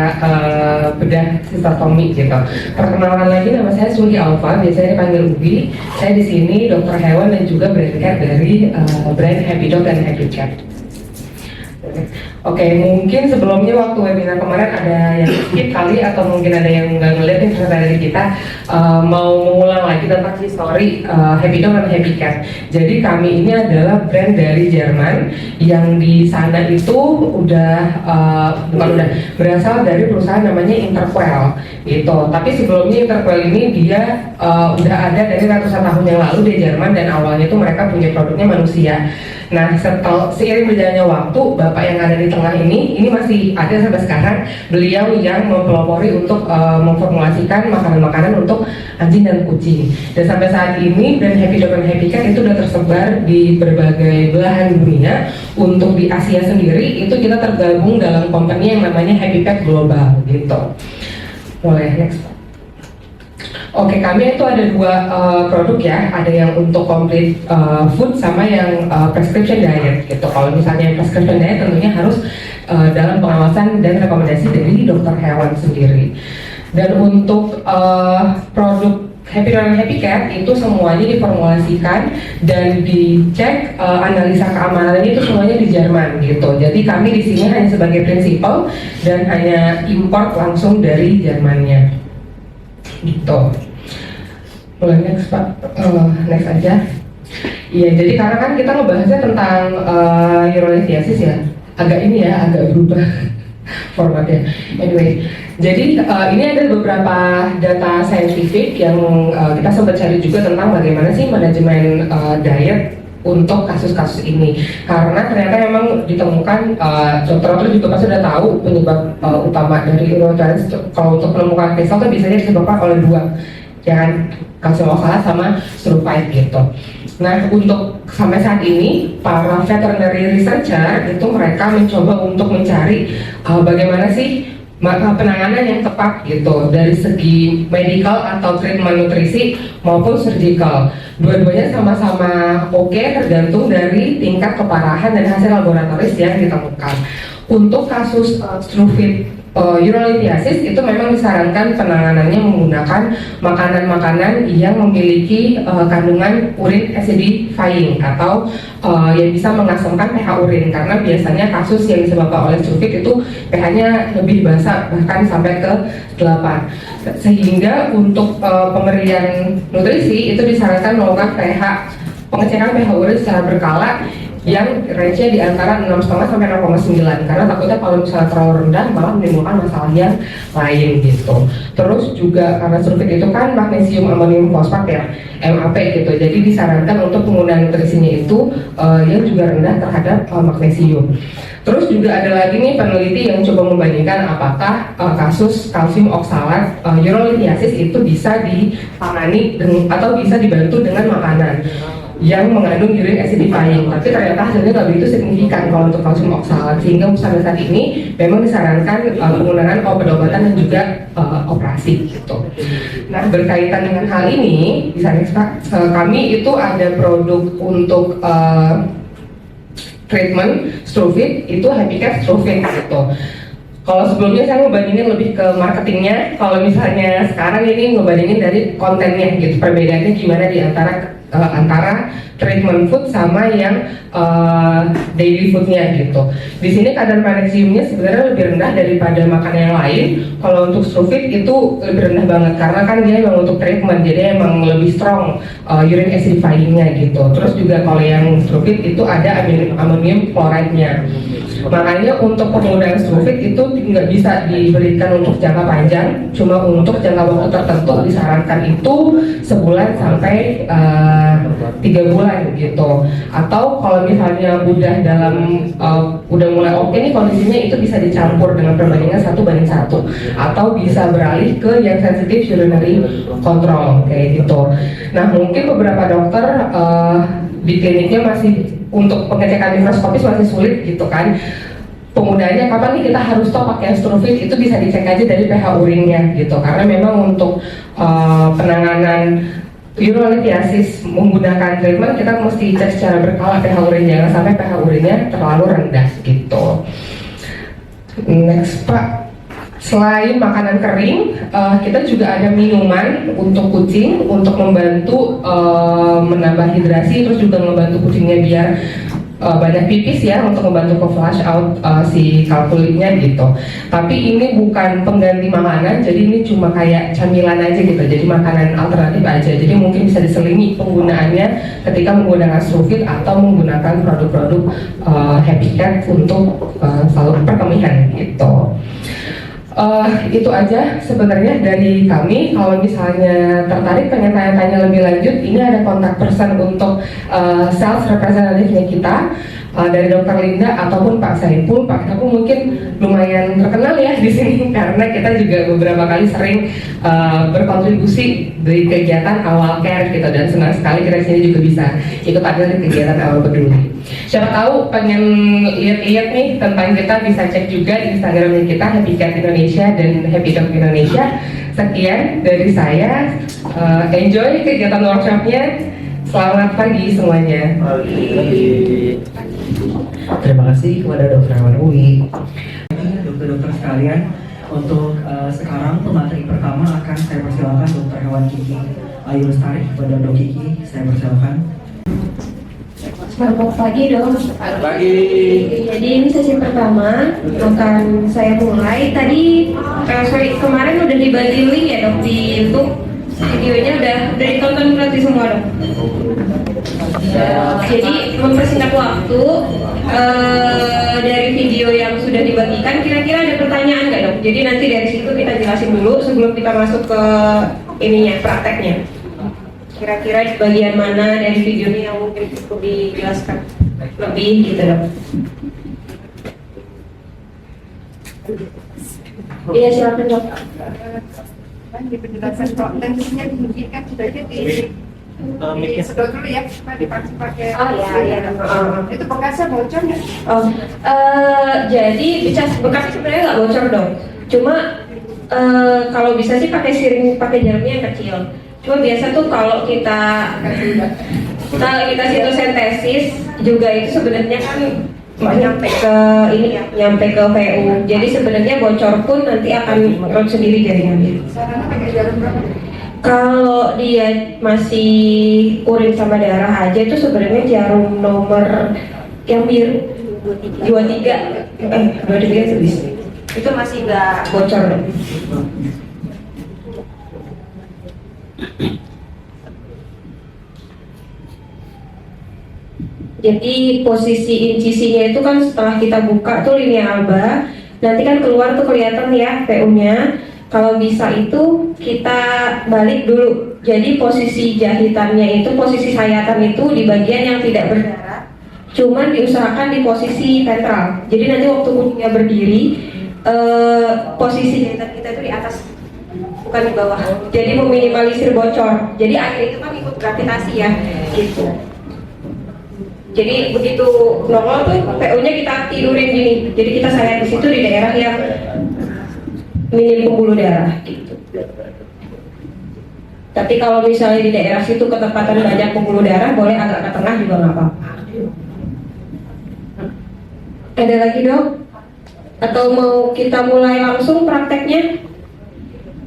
Speaker 5: bedah sistotomi gitu. Perkenalan lagi, nama saya Suli Alfa, biasanya dipanggil Ubi. Saya di sini dokter hewan dan juga brand cat dari brand Happy Dog dan Happy Cat. Oke, mungkin sebelumnya waktu webinar kemarin ada yang skip kali atau mungkin ada yang nggak ngeliat nih cerita dari kita, mau mengulang lagi tentang history Happy Dog dan Happy Cat. Jadi kami ini adalah brand dari Jerman yang di sana itu berasal dari perusahaan namanya Interquel gitu. Tapi sebelumnya Interquel ini dia udah ada dari ratusan tahun yang lalu di Jerman dan awalnya itu mereka punya produknya manusia. Nah, seiring berjalannya waktu, bapak yang ada di tengah ini masih ada sampai sekarang. Beliau yang mempelopori untuk memformulasikan makanan-makanan untuk anjing dan kucing. Dan sampai saat ini brand Happy Dog dan Happy Cat itu udah tersebar di berbagai belahan dunia. Untuk di Asia sendiri itu kita tergabung dalam company yang namanya Happy Pet Global gitu. Boleh next. Oke, kami itu ada dua produk ya, ada yang untuk complete food sama yang prescription diet gitu. Kalau misalnya prescription diet tentunya harus dalam pengawasan dan rekomendasi dari dokter hewan sendiri. Dan untuk produk Happy Dog dan Happy Cat itu semuanya diformulasikan dan dicek analisa keamanannya itu semuanya di Jerman gitu. Jadi kami di sini hanya sebagai prinsipal dan hanya import langsung dari Jermannya. Gitu. Boleh next Pak, next aja. Iya, jadi karena kan kita ngebahasnya tentang urolithiasis ya, agak ini ya, agak berubah formatnya. Anyway, jadi ini ada beberapa data saintifik yang kita sempat cari juga tentang bagaimana sih manajemen diet untuk kasus-kasus ini, karena ternyata memang ditemukan dokter-dokter juga pasti udah tahu penyebab utama dari urolithiasis. Kalau untuk penemukan kristal itu biasanya disebabkan oleh dua, ya kan, kalsium oksalat sama sulfite gitu. Nah, untuk sampai saat ini para veterinary researcher itu mereka mencoba untuk mencari bagaimana sih penanganan yang tepat gitu dari segi medical atau treatment nutrisi maupun surgical. Dua-duanya sama-sama oke, tergantung dari tingkat keparahan dan hasil laboratoris yang ditemukan. Untuk kasus struvit urolithiasis itu memang disarankan penanganannya menggunakan makanan-makanan yang memiliki kandungan urin acidifying atau yang bisa mengasamkan pH urin, karena biasanya kasus yang disebabkan oleh struvit itu pH-nya lebih basa bahkan sampai ke 8. Sehingga untuk pemberian nutrisi itu disarankan melakukan pengecekan pH urin secara berkala yang range-nya di antara 6,5 sampai 0,9, karena takutnya kalau misalnya terlalu rendah malah menimbulkan masalah yang lain gitu. Terus juga karena sulfit itu kan magnesium amonium fosfat ya, MAP gitu, jadi disarankan untuk penggunaan nutrisinya itu yang juga rendah terhadap magnesium. Terus juga ada lagi nih peneliti yang coba membandingkan apakah kasus kalsium oksalat urolithiasis itu bisa ditangani atau bisa dibantu dengan makanan yang mengandung urine acidifying, tapi ternyata hasilnya nggak begitu signifikan kalau untuk kalsium oksalat, sehingga sampai saat ini memang disarankan penggunaan obat-obatan dan juga operasi gitu. Nah, berkaitan dengan hal ini, bisa Pak, kami itu ada produk untuk treatment struvit itu Happy Cat Struvit gitu. Kalau sebelumnya saya ngebandingin lebih ke marketingnya, kalau misalnya sekarang ini ngebandingin dari kontennya gitu, perbedaannya gimana di antara treatment food sama yang daily foodnya gitu. Di sini kadar magnesiumnya sebenarnya lebih rendah daripada makanan yang lain. Kalau untuk struvit itu lebih rendah banget karena kan dia memang untuk treatment, jadi emang lebih strong urine acidifying-nya gitu. Terus juga kalau yang struvit itu ada amonium chloride-nya. Makanya untuk penggunaan struvit itu nggak bisa diberikan untuk jangka panjang, cuma untuk jangka waktu tertentu disarankan itu sebulan sampai 3 bulan gitu. Atau kalau misalnya udah mulai oke nih kondisinya, itu bisa dicampur dengan perbandingan 1:1 atau bisa beralih ke yang sensitif urinary control kayak gitu. Nah, mungkin beberapa dokter di kliniknya masih untuk pengecekan mikroskopis masih sulit gitu kan. Penggunaannya kapan nih kita harus stop pakai struvit, itu bisa dicek aja dari pH urinnya gitu, karena memang untuk penanganan urolithiasis menggunakan treatment kita mesti cek secara berkala pH urin, jangan sampai pH urinnya terlalu rendah gitu. Next Pak, selain makanan kering, kita juga ada minuman untuk kucing untuk membantu menambah hidrasi, terus juga membantu kucingnya biar banyak pipis ya, untuk membantu ke flush out si kalkulitnya gitu. Tapi ini bukan pengganti makanan, jadi ini cuma kayak camilan aja gitu, jadi makanan alternatif aja. Jadi mungkin bisa diselingi penggunaannya ketika menggunakan struvit atau menggunakan produk-produk Happy Cat untuk selalu perkemihan gitu. Itu aja sebenarnya dari kami. Kalau misalnya tertarik pengen tanya-tanya lebih lanjut, ini ada kontak person untuk sales representatifnya kita. dari Dokter Linda ataupun Pak Saiful. Pak Saiful mungkin lumayan terkenal ya di sini karena kita juga beberapa kali sering berkontribusi di kegiatan awal care gitu, dan senang sekali kita di sini juga bisa ikut andil di kegiatan awal peduli. Siapa tahu pengen lihat-lihat nih tentang kita, bisa cek juga di Instagramnya kita Happy Cat Indonesia dan Happy Dog Indonesia. Sekian dari saya, enjoy kegiatan workshopnya. Selamat pagi semuanya.
Speaker 1: Terima kasih kepada Dr. Hewan Uwi. Dokter-dokter sekalian, untuk sekarang pemateri pertama akan saya persilakan Dr. Hewan Kiki Ayu Lestari. Kepada Dok Kiki, saya persilakan.
Speaker 6: Selamat pagi dong. Pagi. Jadi ini sesi pertama akan saya mulai. Tadi kemarin udah dibagi link ya dok di YouTube. Videonya udah ditonton berarti semua dok. Jadi mempersingkat waktu, dari video yang sudah dibagikan, kira-kira ada pertanyaan nggak dok? Jadi nanti dari situ kita jelasin dulu sebelum kita masuk ke ininya, prakteknya. Kira-kira di bagian mana dari videonya yang mungkin perlu dijelaskan lebih gitu dok? Iya silakan dok.
Speaker 7: Di penjelasan kontennya dimungkinkan sudah di sedot dulu ya, pakai
Speaker 6: Oh iya.
Speaker 7: itu bekasnya bocor ya?
Speaker 6: Oh, jadi bekasnya sebenarnya nggak bocor dong. Cuma kalau bisa sih pakai siring, pakai jarumnya yang kecil. Cuma biasa tuh kalau kita sitosentesis juga itu sebenarnya kan nyampe ke ini ya, nyampe ke VU. Jadi sebenarnya bocor pun nanti akan root sendiri jaringannya.
Speaker 7: Sarannya pakai jarum berapa?
Speaker 6: Kalau dia masih urin sama darah aja itu sebenarnya jarum nomor yang biru 23 itu bisa. Itu masih nggak bocor. Jadi posisi incisinya itu kan setelah kita buka tuh linea alba, nanti kan keluar tuh kelihatan ya PU-nya. Kalau bisa itu kita balik dulu. Jadi posisi jahitannya itu, posisi sayatan itu di bagian yang tidak berdarah, cuman diusahakan di posisi ventral. Jadi nanti waktu kucingnya berdiri, posisi jahitan kita itu di atas, bukan di bawah. Jadi meminimalisir bocor. Jadi air itu kan ikut gravitasi ya, gitu. Jadi begitu nongol tuh PO-nya kita tidurin gini. Jadi kita sayat di situ di daerah yang minim pembuluh darah gitu. Tapi kalau misalnya di daerah situ ketepatan banyak pembuluh darah, boleh agak ke tengah juga nggak apa-apa. Ada lagi dok? Atau mau kita mulai langsung prakteknya?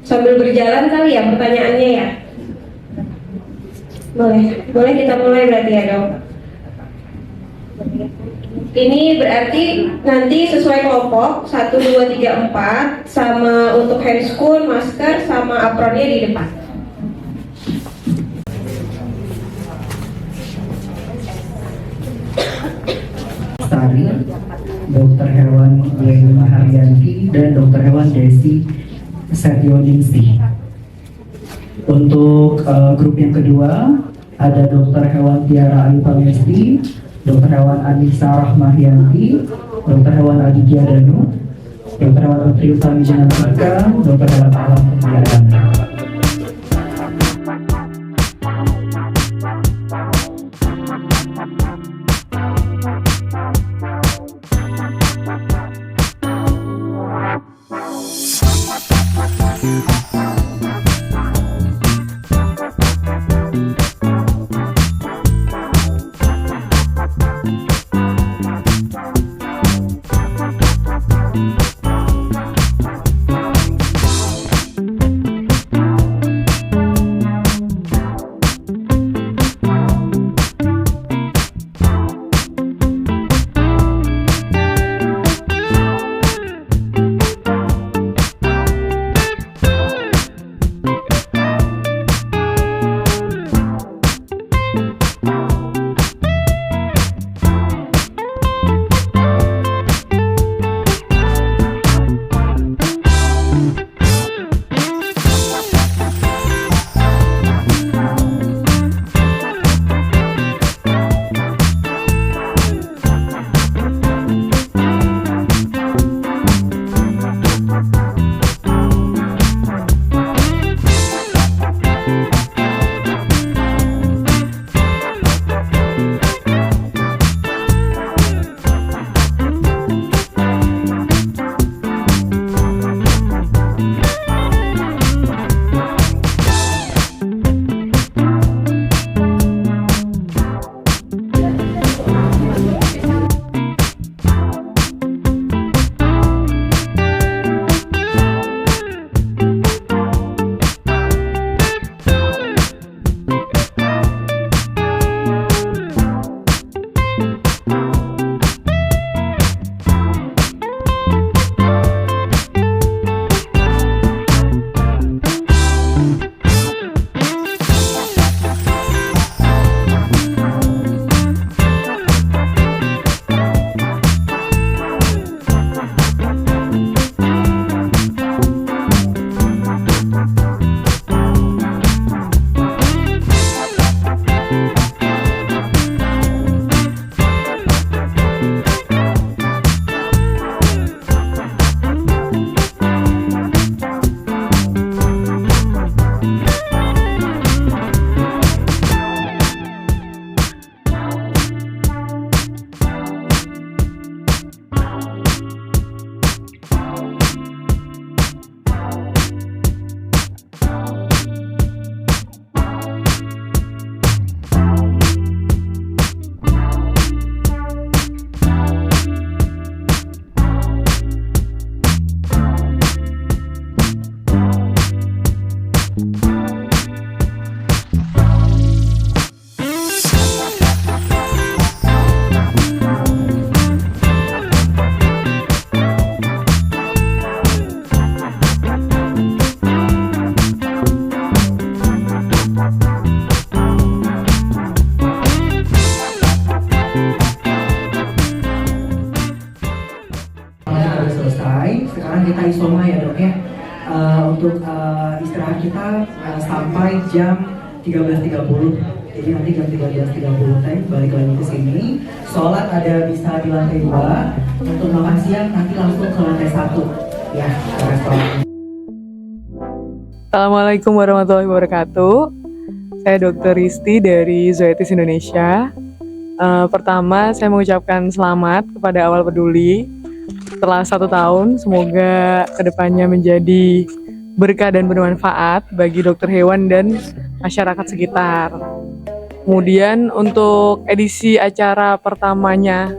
Speaker 6: Sambil berjalan kali ya pertanyaannya ya? Boleh kita mulai berarti ya dok? Ini berarti nanti sesuai kelompok 1, 2, 3, 4 sama untuk handscoon, masker, sama apronnya di depan.
Speaker 1: Lestari, Dr. Hewan Yeni Maharyanti, dan Dr. Hewan Desi Setioningsih. Untuk grup yang kedua ada Dr. Hewan Tiara Ayu Pamesti, Dr. Hewan Anissa Rahmahianti, Dr. Hewan Aditya Danu, Dr. Hewan Putri Utami Janasika, Dr. Hewan Alam Pembiaran. istirahat kita sampai jam 13.30. Jadi nanti jam 13.30 time balik lagi ke sini. Sholat ada bisa di lantai 2. Untuk makan siang nanti langsung ke lantai 1 ya, ke restoran.
Speaker 8: Assalamualaikum warahmatullahi wabarakatuh. Saya Dr. Risti dari Zoetis Indonesia. Pertama, saya mengucapkan selamat kepada Awal Peduli. Setelah 1 tahun, semoga kedepannya menjadi berkah dan bermanfaat bagi dokter hewan dan masyarakat sekitar. Kemudian untuk edisi acara pertamanya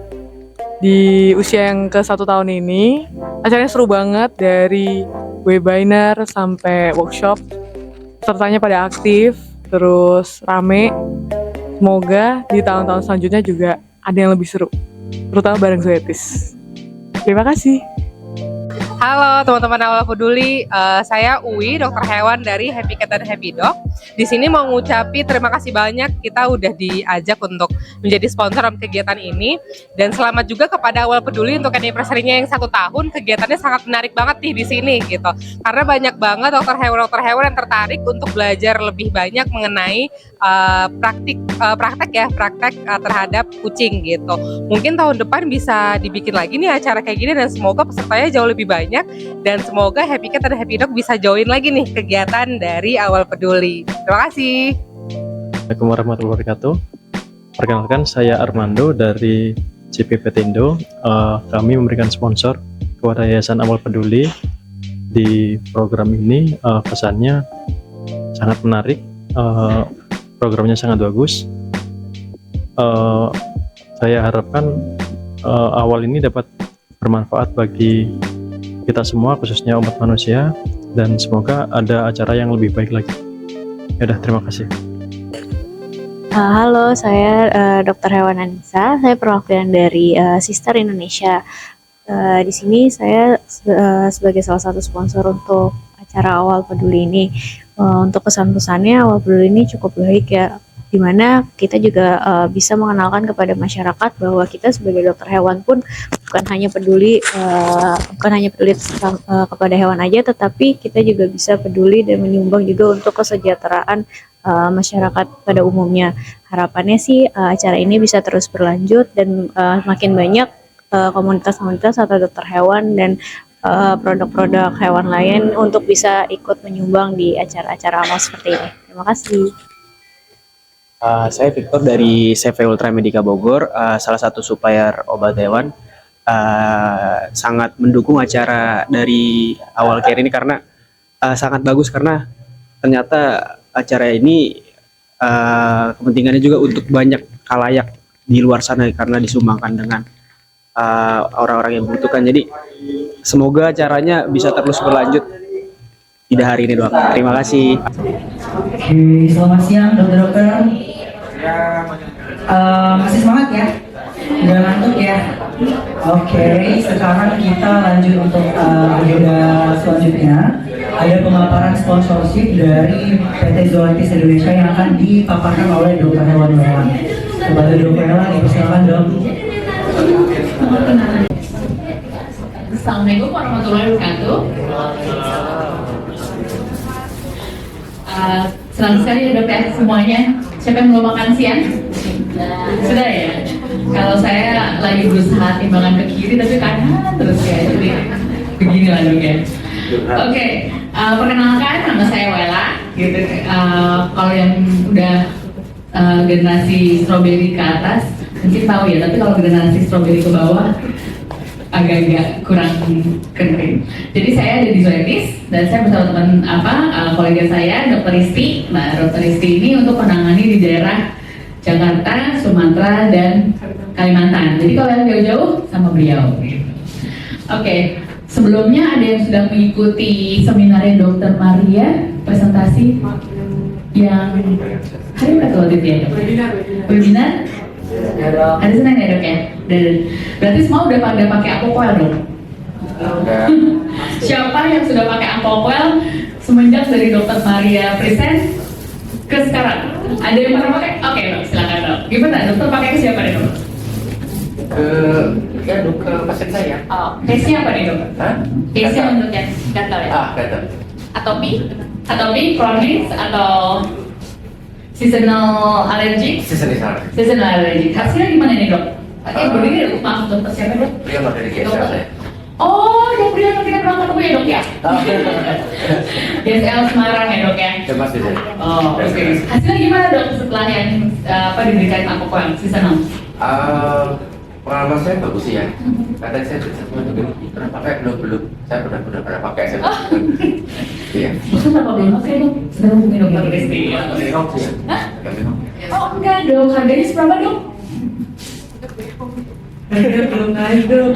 Speaker 8: di usia yang ke-1 tahun ini, acaranya seru banget dari webinar sampai workshop, pesertanya pada aktif, terus rame. Semoga di tahun-tahun selanjutnya juga ada yang lebih seru, terutama bareng Zoetis. Terima kasih.
Speaker 5: Halo teman-teman Awal Peduli, saya Uwi, dokter hewan dari Happy Cat dan Happy Dog. Di sini mau ngucapi terima kasih banyak, kita udah diajak untuk menjadi sponsor kegiatan ini. Dan selamat juga kepada Awal Peduli untuk anniversary-nya yang 1 tahun. Kegiatannya sangat menarik banget nih di sini gitu. Karena banyak banget dokter hewan yang tertarik untuk belajar lebih banyak mengenai praktek terhadap kucing gitu. Mungkin tahun depan bisa dibikin lagi nih acara kayak gini dan semoga pesertanya jauh lebih banyak dan semoga Happy Cat dan Happy Dog bisa join lagi nih kegiatan dari Awal Peduli. Terima kasih.
Speaker 9: Assalamualaikum warahmatullahi wabarakatuh. Perkenalkan, saya Armando dari CPPT Indo. Kami memberikan sponsor kepada Yayasan Awal Peduli di program ini. Pesannya sangat menarik, programnya sangat bagus. Saya harapkan awal ini dapat bermanfaat bagi kita semua, khususnya umat manusia, dan semoga ada acara yang lebih baik lagi. Ya udah, terima kasih.
Speaker 10: Halo, saya Dr. Hewan Anissa. Saya perwakilan dari Sister Indonesia. Di sini saya sebagai salah satu sponsor untuk acara Awal Peduli ini. Untuk kesan-pesannya, Awal Peduli ini cukup baik ya, dimana kita juga bisa mengenalkan kepada masyarakat bahwa kita sebagai dokter hewan pun bukan hanya peduli kepada hewan aja, tetapi kita juga bisa peduli dan menyumbang juga untuk kesejahteraan masyarakat pada umumnya. Harapannya sih acara ini bisa terus berlanjut dan makin banyak komunitas-komunitas atau dokter hewan dan produk-produk hewan lain untuk bisa ikut menyumbang di acara-acara amal seperti ini. Terima kasih.
Speaker 11: Saya Victor dari CV Ultra Medica Bogor, salah satu supplier obat hewan. Sangat mendukung acara dari Awal Care ini karena sangat bagus, karena ternyata acara ini kepentingannya juga untuk banyak khalayak di luar sana karena disumbangkan dengan orang-orang yang membutuhkan. Jadi semoga acaranya bisa terus berlanjut, tidak hari ini doang. Terima kasih.
Speaker 1: Oke, selamat siang dokter-dokter. Masih semangat ya? Nggak ngantuk ya? Oke, sekarang kita lanjut untuk agenda selanjutnya. Ada pemaparan sponsorship dari PT Zoetis Indonesia yang akan dipaparkan oleh dokter hewan-hewan. Kepada dokter hewan, silakan dok.
Speaker 12: Assalamualaikum warahmatullahi wabarakatuh. Selamat sekali ya dok ya semuanya. Siapa yang belum makan siang? Sudah ya? Kalau saya lagi berusaha timbangan ke kiri tapi kanan terus ya, jadi begini lah dok ya. Oke, perkenalkan nama saya Wela gitu. Kalau yang udah generasi strawberry ke atas mungkin tahu ya, tapi kalau generasi strawberry ke bawah agak-agak kurang keren. Jadi saya ada di Zoetis dan saya bersama teman kolega saya Dr. Risti. Nah, Dr. Risti ini untuk menangani di daerah Jakarta, Sumatera, dan Kalimantan. Jadi kalau yang jauh-jauh sama beliau. Oke, sebelumnya ada yang sudah mengikuti seminarnya Dr. Maria presentasi yang hari berapa waktu itu ya? Webinar? Ada senang ya dok ya? Berarti semua udah pada pakai Aquacoil dong? Siapa yang sudah pakai Aquacoil semenjak dari Dr. Maria present ke sekarang? Ada yang pernah pakai? Oke dok, silakan dok. Gimana dokter pakai ke siapa nih dok?
Speaker 13: Ke pasien saya.
Speaker 12: Oh, case-nya apa nih dok?
Speaker 13: Hah?
Speaker 12: Case-nya untuk yang gatal ya?
Speaker 13: Gatal.
Speaker 12: atopi, kronis atau seasonal allergic? Seasonal allergic. Hasilnya gimana nih dok? Berdiri dulu, maaf dokter siapa dok?
Speaker 13: Priyono dari GSL saya.
Speaker 12: Oh, dok Priyono kita pernah ketemu ya dok ya? GSL Semarang ya dok ya?
Speaker 13: Mas di sini.
Speaker 12: Oh, oke. Hasilnya gimana dok setelah yang diberikan Apoquel seasonal?
Speaker 13: Pengalaman saya bagus sih ya. Kadang saya pernah pakai belum. Saya pernah pakai saya. Iya.
Speaker 12: Maksud apa belum pakai dok? Sedang hubungi dokter Risti. Hah? Oh enggak dok, harganya seberapa dok? Belum naik dok.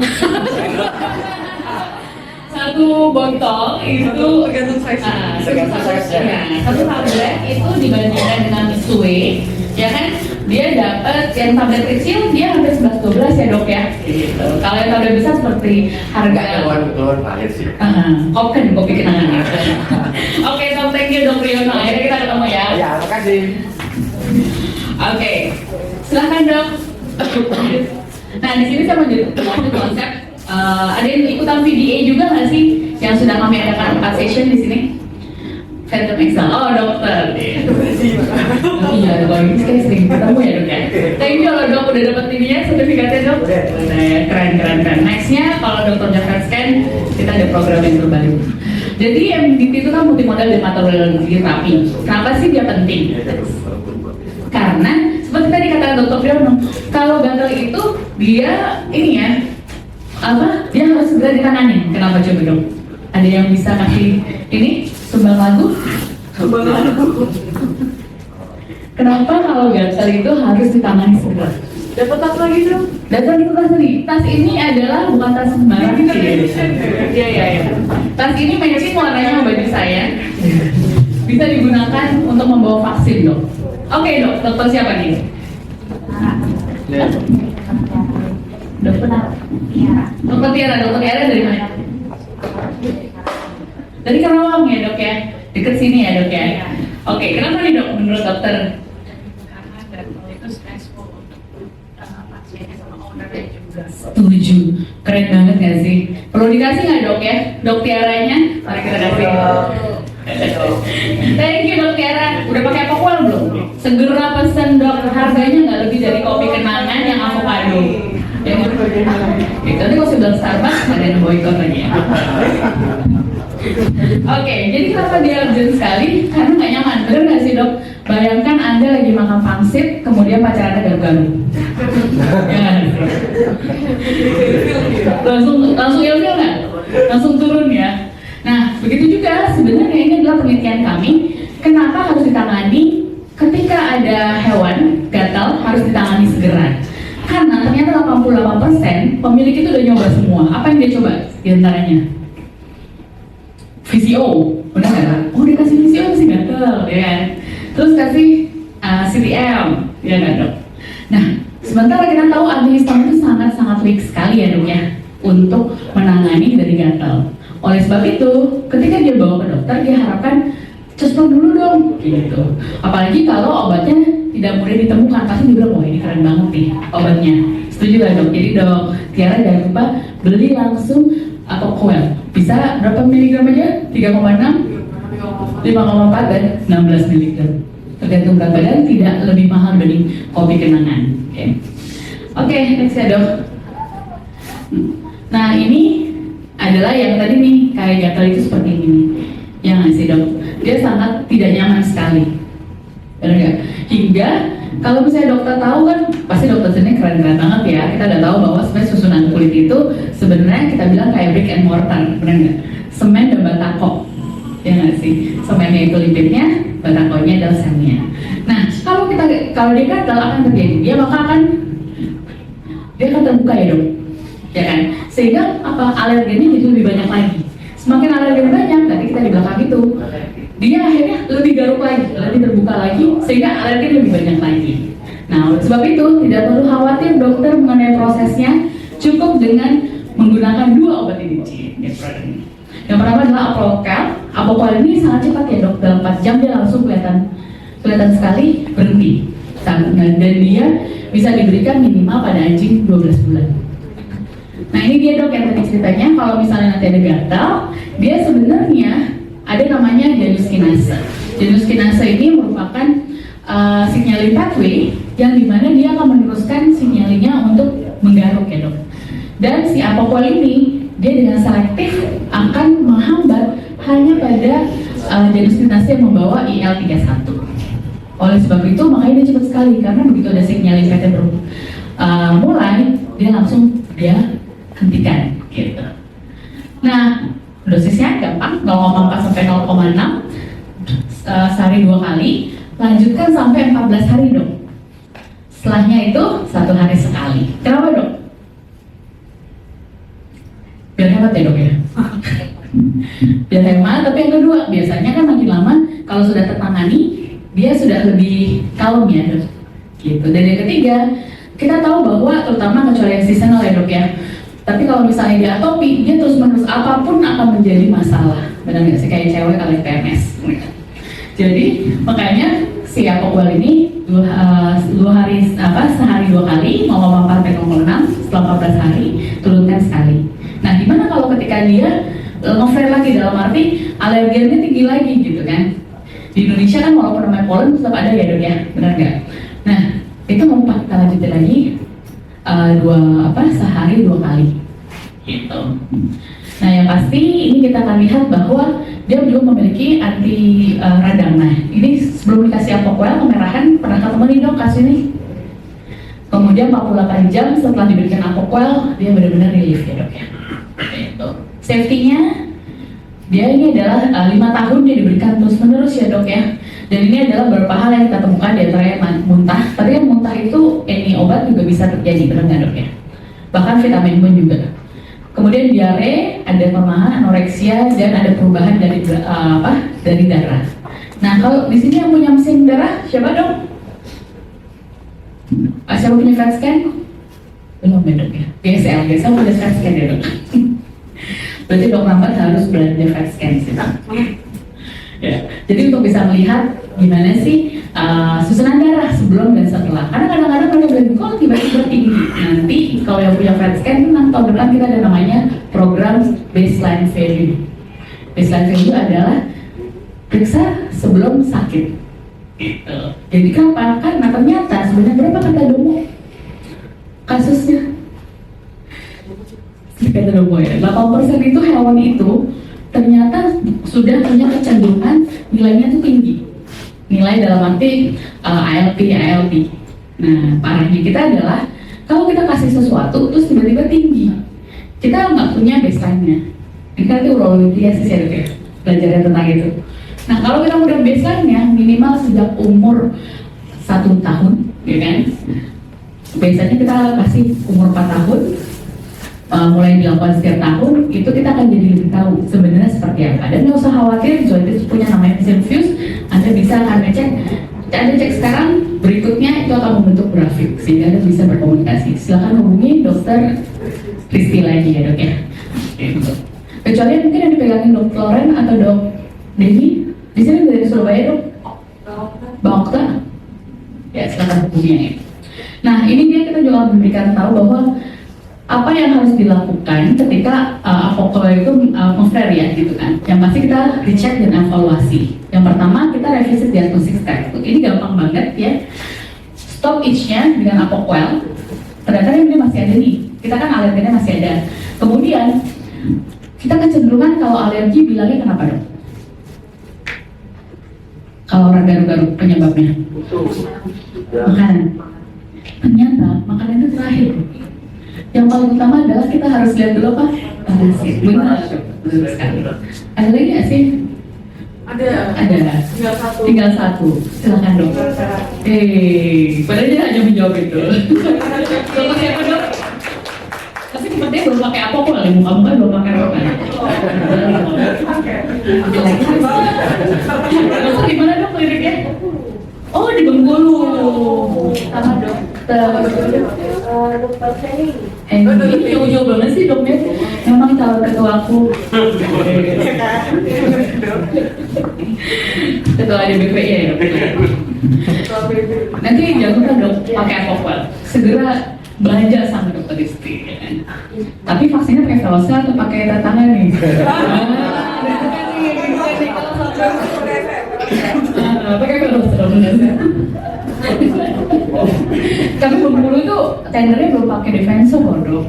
Speaker 12: Satu botol itu tergantung size. Satu tablet itu dibandingkan dengan Misue, ya kan? Dia dapat yang tablet kecil dia hampir 11-12 ya dok ya. Gitu. Kalau yang tablet besar seperti harga.
Speaker 13: Keluar lahir sih.
Speaker 12: Kopi kenangan. Oke, so thank you dok Priyono. Akhirnya kita ketemu ya.
Speaker 13: Ya, makasih.
Speaker 12: Oke, silahkan dok. Nah di sini saya mau jadi konsep. Ada yang ikutan VDA juga nggak sih yang sudah kami adakan 4 session di sini? Phantom Excel. Oh dokter. Iya dok, ini kayak sering ketemu ya dok ya. Thank you loh dok udah dapat ininya sertifikatnya dok. Keren. Nextnya kalau dokter Jafar Scan kita ada program yang terbaru. Jadi MDT itu kan multimodal dermatologi terapi. Kenapa sih dia penting? Karena seperti tadi kata Dr. Priyono, kalau gatal itu dia ini ya dia harus segera ditangani. Kenapa coba dong? Ada yang bisa kasih ini sumbang lagu? Kenapa kalau gatal itu harus ditangani segera? Dapat tas lagi dong? Dapat itu tas lagi. Tas ini adalah bukan tas sembarang. Iya. Tas ini matching warnanya sama baju saya. Bisa digunakan untuk membawa vaksin dok. Oke dok, dokter siapa nih? Dokter Tiara dari mana? Dari Karawang ya dok ya? Deket sini ya dok ya? Oke, kenapa nih dok menurut dokter? Setuju, keren banget gak sih? Perlu dikasih nggak dok ya? Dok Tiaranya, mari kita kasih. Thank you dok Tiara. Udah pakai Apoquel belum? Segera pesen dok. Harganya nggak lebih dari kopi kenangan yang avocado. Itu nanti kalau sudah Starbucks ada yang boykot lagi ya. Oke, jadi kenapa dia urgent sekali? Karena nggak nyaman. Bener nggak sih dok? Bayangkan Anda lagi makan pangsit, kemudian pacarannya garu-garu. Langsung ilfil nggak? Langsung turun ya. Nah, begitu juga sebenarnya ini adalah penelitian kami. Kenapa harus ditangani ketika ada hewan gatal harus ditangani segera? Karena ternyata 88% pemilik itu udah nyoba semua. Apa yang dia coba diantaranya? VCO, benar nggak? Oh, dikasih VCO masih gatal, ya kan? Terus kasih CTM, ya nggak dok? Nah, sementara kita tahu antihistamine itu sangat-sangat weak sekali ya dok ya untuk menangani dari gatal. Oleh sebab itu, ketika dia bawa ke dokter, dia harapkan cesplok dulu dong, gitu. Apalagi kalau obatnya tidak mudah ditemukan, pasti dia bilang, wah ini keren banget nih obatnya. Setuju lah dok? Jadi dok Tiara jangan lupa beli langsung Apoquel. Bisa berapa miligram aja? 3,6, 5,4 dan 16 miligram. Tergantung berat badan, tidak lebih mahal dibanding kopi kenangan. Oke, next ya dok. Nah ini adalah yang tadi nih kayak gatal itu seperti ini, ya nggak sih dok? Dia sangat tidak nyaman sekali, benar nggak? Hingga kalau misalnya dokter tahu kan, pasti dokter sini keren-keren banget ya. Kita udah tahu bahwa sebenarnya susunan kulit itu sebenarnya kita bilang kayak brick and mortar, benar nggak? Semen dan batako, ya nggak sih? Semennya itu lipidnya, batakonya adalah selnya. Nah kalau dia gatal akan terjadi, dia akan terbuka ya dok. Ya kan, sehingga alergennya jadi lebih banyak lagi. Semakin alergen banyak, tadi kita di belakang itu, dia akhirnya lebih garuk lagi, lebih terbuka lagi, sehingga alergen lebih banyak lagi. Nah, oleh sebab itu tidak perlu khawatir dokter mengenai prosesnya, cukup dengan menggunakan 2 obat ini. Yang pertama adalah Apoquel. Apoquel ini sangat cepat ya dok, dalam 4 jam dia langsung kelihatan sekali berhenti. Dan dia bisa diberikan minimal pada anjing 12 bulan. Nah ini dia dok yang tadi ceritanya, kalau misalnya nanti ada gatal, dia sebenarnya ada namanya janus kinase. Janus kinase ini merupakan sinyalin pathway yang dimana dia akan meneruskan sinyalnya untuk menggaruk ya dok. Dan si apoquel ini dia dengan selektif akan menghambat hanya pada janus kinase yang membawa IL-31. Oleh sebab itu makanya dia cepat sekali, karena begitu ada sinyalin pathway mulai, dia langsung dia hentikan gitu. Nah, dosisnya gampang, 0,4 sampai 0,6 sehari 2 kali, lanjutkan sampai 14 hari dok. Setelahnya itu 1 hari sekali. Kenapa dok? Biar hemat ya dok ya. Biar hemat, tapi yang kedua biasanya kan makin lama kalau sudah tertangani dia sudah lebih kalem ya dok. Gitu. Dan yang ketiga, kita tahu bahwa terutama kecuali yang seasonal ya dok ya. Tapi kalau misalnya dia atopi, dia terus menerus apapun akan menjadi masalah. Benar nggak sih, kayak cewek kali PMS. Jadi makanya si apoquel ini sehari 2 kali, 0,4 sampai 0,6, setelah 14 hari turunkan sekali. Nah, gimana kalau ketika dia ngeflare lagi, dalam arti alergennya tinggi lagi gitu kan? Di Indonesia kan walaupun namanya polen tetap ada ya dok ya, benar nggak? Nah, itu mau kita lanjutin lagi sehari 2 kali gitu. Nah, yang pasti ini kita akan lihat bahwa dia belum memiliki anti radang. Nah, ini sebelum dikasih apoquel kemerahan, pernah ketemu nih dok kasus ini. Kemudian 48 jam setelah diberikan apoquel dia benar-benar relief ya dok ya. Gitu. Safety-nya dia ini adalah 5 tahun dia diberikan terus-menerus ya dok ya. Dan ini adalah beberapa hal yang kita temukan di antaranya muntah. Tapi yang muntah itu ini obat juga bisa terjadi, benar nggak dok ya? Bahkan vitamin pun juga. Kemudian diare, ada kelemahan, anoreksia, dan ada perubahan dari darah. Nah, kalau di sini yang punya mesin darah siapa dok? Siapa punya fat scan? Belum ya dok ya? GSL punya fat scan ya dok. Berarti dok Rambat harus belajar fat scan sih. Ya, jadi untuk bisa melihat gimana sih susunan darah sebelum dan setelah. Karena kadang-kadang mereka bilang kok tiba-tiba tinggi. Nanti kalau yang punya fat scan, tahun depan kita ada namanya program baseline value. Baseline value adalah periksa sebelum sakit. Gitu. Jadi kapan? Karena ternyata sebenarnya berapa kata domo kasusnya? Kata domo ya, 8% itu hewan itu ternyata sudah punya kecenderungan nilainya tuh tinggi. Nilai dalam arti ALP. Nah, parahnya kita adalah kalau kita kasih sesuatu terus tiba-tiba tinggi, kita nggak punya baseline-nya. Ini kan itu urologi ya, belajar tentang itu. Nah, kalau kita udah baseline-nya minimal sejak umur 1 tahun, ya kan? Biasanya kita kasih umur 4 tahun. Mulai dilakukan setiap tahun, itu kita akan jadi lebih tahu sebenarnya seperti apa. Dan nggak usah khawatir, Zoetis punya namanya Vision Fuse. Anda bisa akan cek sekarang, berikutnya itu akan membentuk grafik sehingga Anda bisa berkomunikasi. Silakan hubungi dokter Risti lagi ya dok ya. Kecuali mungkin yang dipegangin dok Loren atau dok Devi, di sini dari Surabaya dok. Bang Okta, ya silakan hubungi ya. Nah, ini dia kita juga memberikan tahu bahwa apa yang harus dilakukan ketika apoquel itu flare ya gitu kan. Yang pasti kita recheck dan evaluasi. Yang pertama kita revisi diagnostic step. Ini gampang banget ya. Stop itch-nya dengan apoquel. Ternyata ini masih ada nih. Kita kan alerginya masih ada. Kemudian kita kecenderungan kalau alergi bilangnya kenapa dok? Kalau orang garuk-garuk penyebabnya makanan. Ternyata makanan itu terakhir. Yang paling utama adalah kita harus lihat dulu apa? Parasit. Benar sekali. Ada lagi nggak sih? Ada. Tinggal satu. Silakan dok. Padahal dia hanya menjawab itu. Kalau siapa dok? Tapi sepertinya belum pakai apoquel ya, muka-muka belum pakai rok kan? Maksud gimana dok liriknya? Oh di Bengkulu sama dokter Feni. Ini jauh-jauh banget sih dokter. Memang calon ketua aku. Ketua DBPI ya dok. Nanti jangan lupa dok pakai apoquel. Segera belanja sama dokter Risti. Ya kan? Tapi vaksinnya pakai Velocel atau pakai tangan nih? Pakai kolesterol bener. Tapi Bengkulu tuh tendernya belum pakai defense bodoh.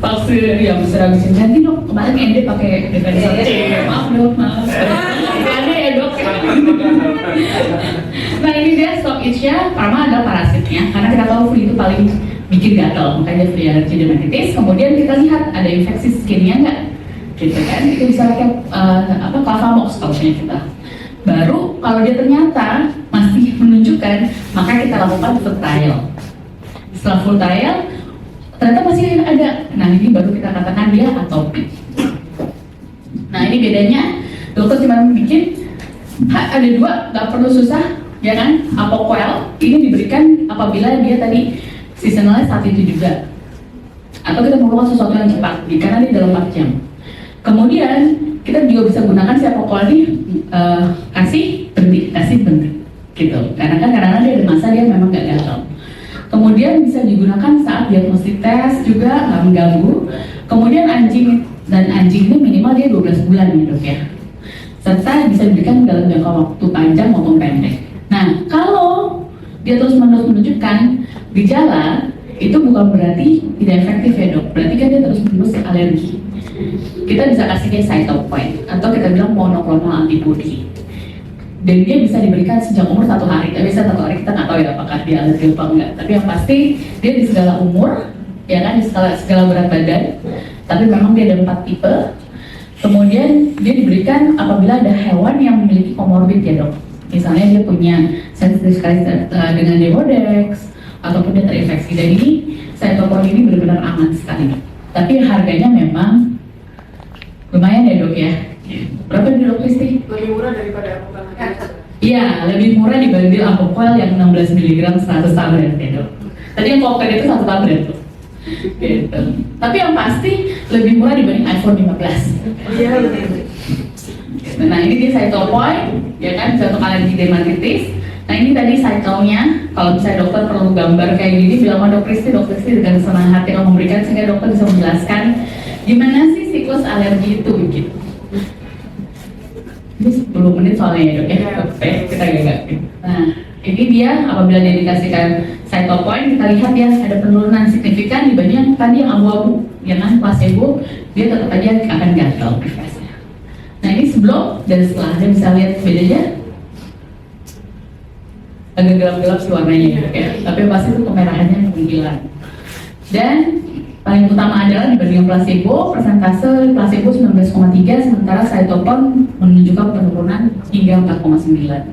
Speaker 12: Pas yang serabisin ganti dok, kemarin Ende pakai defense. Maaf dok, maaf. Ada ya dok. Nah ini dia stop itch-nya, pertama adalah parasitnya, karena kita tahu flu itu paling bikin gatal, makanya free allergy dermatitis. Kemudian kita lihat ada infeksi skinnya nggak, gitu kan? Itu bisa pakai Clavamox kalau punya kita. Baru kalau dia ternyata masih menunjukkan, maka kita lakukan full trial. Setelah full trial, ternyata masih ada. Nah ini baru kita katakan dia atopik. Nah ini bedanya, dokter cuma bikin ada dua, nggak perlu susah, ya kan? Apoquel ini diberikan apabila dia tadi seasonalnya saat itu juga, atau kita memerlukan sesuatu yang cepat, karena dia dalam 4 jam. Kemudian kita juga bisa gunakan si apoquel ini kasih berhenti, gitu. Karena kan kadang-kadang dia ada masa dia memang nggak gatal. Kemudian bisa digunakan saat diagnostik tes juga nggak mengganggu. Kemudian anjing ini minimal dia 12 bulan ya dok ya. Serta bisa diberikan dalam jangka waktu panjang maupun pendek. Nah, kalau dia terus-menerus menunjukkan gejala, itu bukan berarti tidak efektif ya dok. Berarti kan dia terus-menerus alergi. Kita bisa kasih dia cytokine atau kita bilang monoclonal antibody. Dan dia bisa diberikan sejak umur 1 hari. Tapi 1 hari kita nggak tahu ya apakah dia alergi apa enggak. Tapi yang pasti dia di segala umur, ya kan, di segala berat badan. Tapi memang dia ada 4 tipe. Kemudian dia diberikan apabila ada hewan yang memiliki komorbid ya dok. Misalnya dia punya sensitif sekali dengan Demodex, ataupun dia terinfeksi. Dan ini cytokine ini benar-benar aman sekali. Tapi harganya memang lumayan ya dok ya. Berapa nih dok Kristi?
Speaker 7: Lebih murah daripada Apoquel.
Speaker 12: Iya, lebih murah dibanding Apoquel yang 16 mg 100 tablet ya dok. Tadi yang Apoquel itu 1 tablet tuh. Gitu. Tapi yang pasti lebih murah dibanding iPhone 15.
Speaker 7: Iya.
Speaker 12: Nah ini dia cytokine, ya kan, contoh alergi dermatitis. Nah ini tadi cycle-nya, kalau misalnya dokter perlu gambar kayak gini, bilang sama dok Kristi dengan senang hati akan memberikan sehingga dokter bisa menjelaskan gimana sih siklus alergi itu gitu. Ini 10 menit soalnya ya dok ya, kita gak. Nah ini dia apabila dia dikasihkan cytokine, kita lihat ya ada penurunan signifikan dibanding yang tadi yang abu-abu, ya kan, placebo, dia tetap aja akan gatal privasinya. Nah ini sebelum dan setelah, dia bisa lihat bedanya agak gelap-gelap sih warnanya ya, tapi pasti itu kemerahannya menghilang. Dan paling utama adalah dibanding placebo, persentase placebo 19,3, sementara cytokine menunjukkan penurunan hingga 4,9.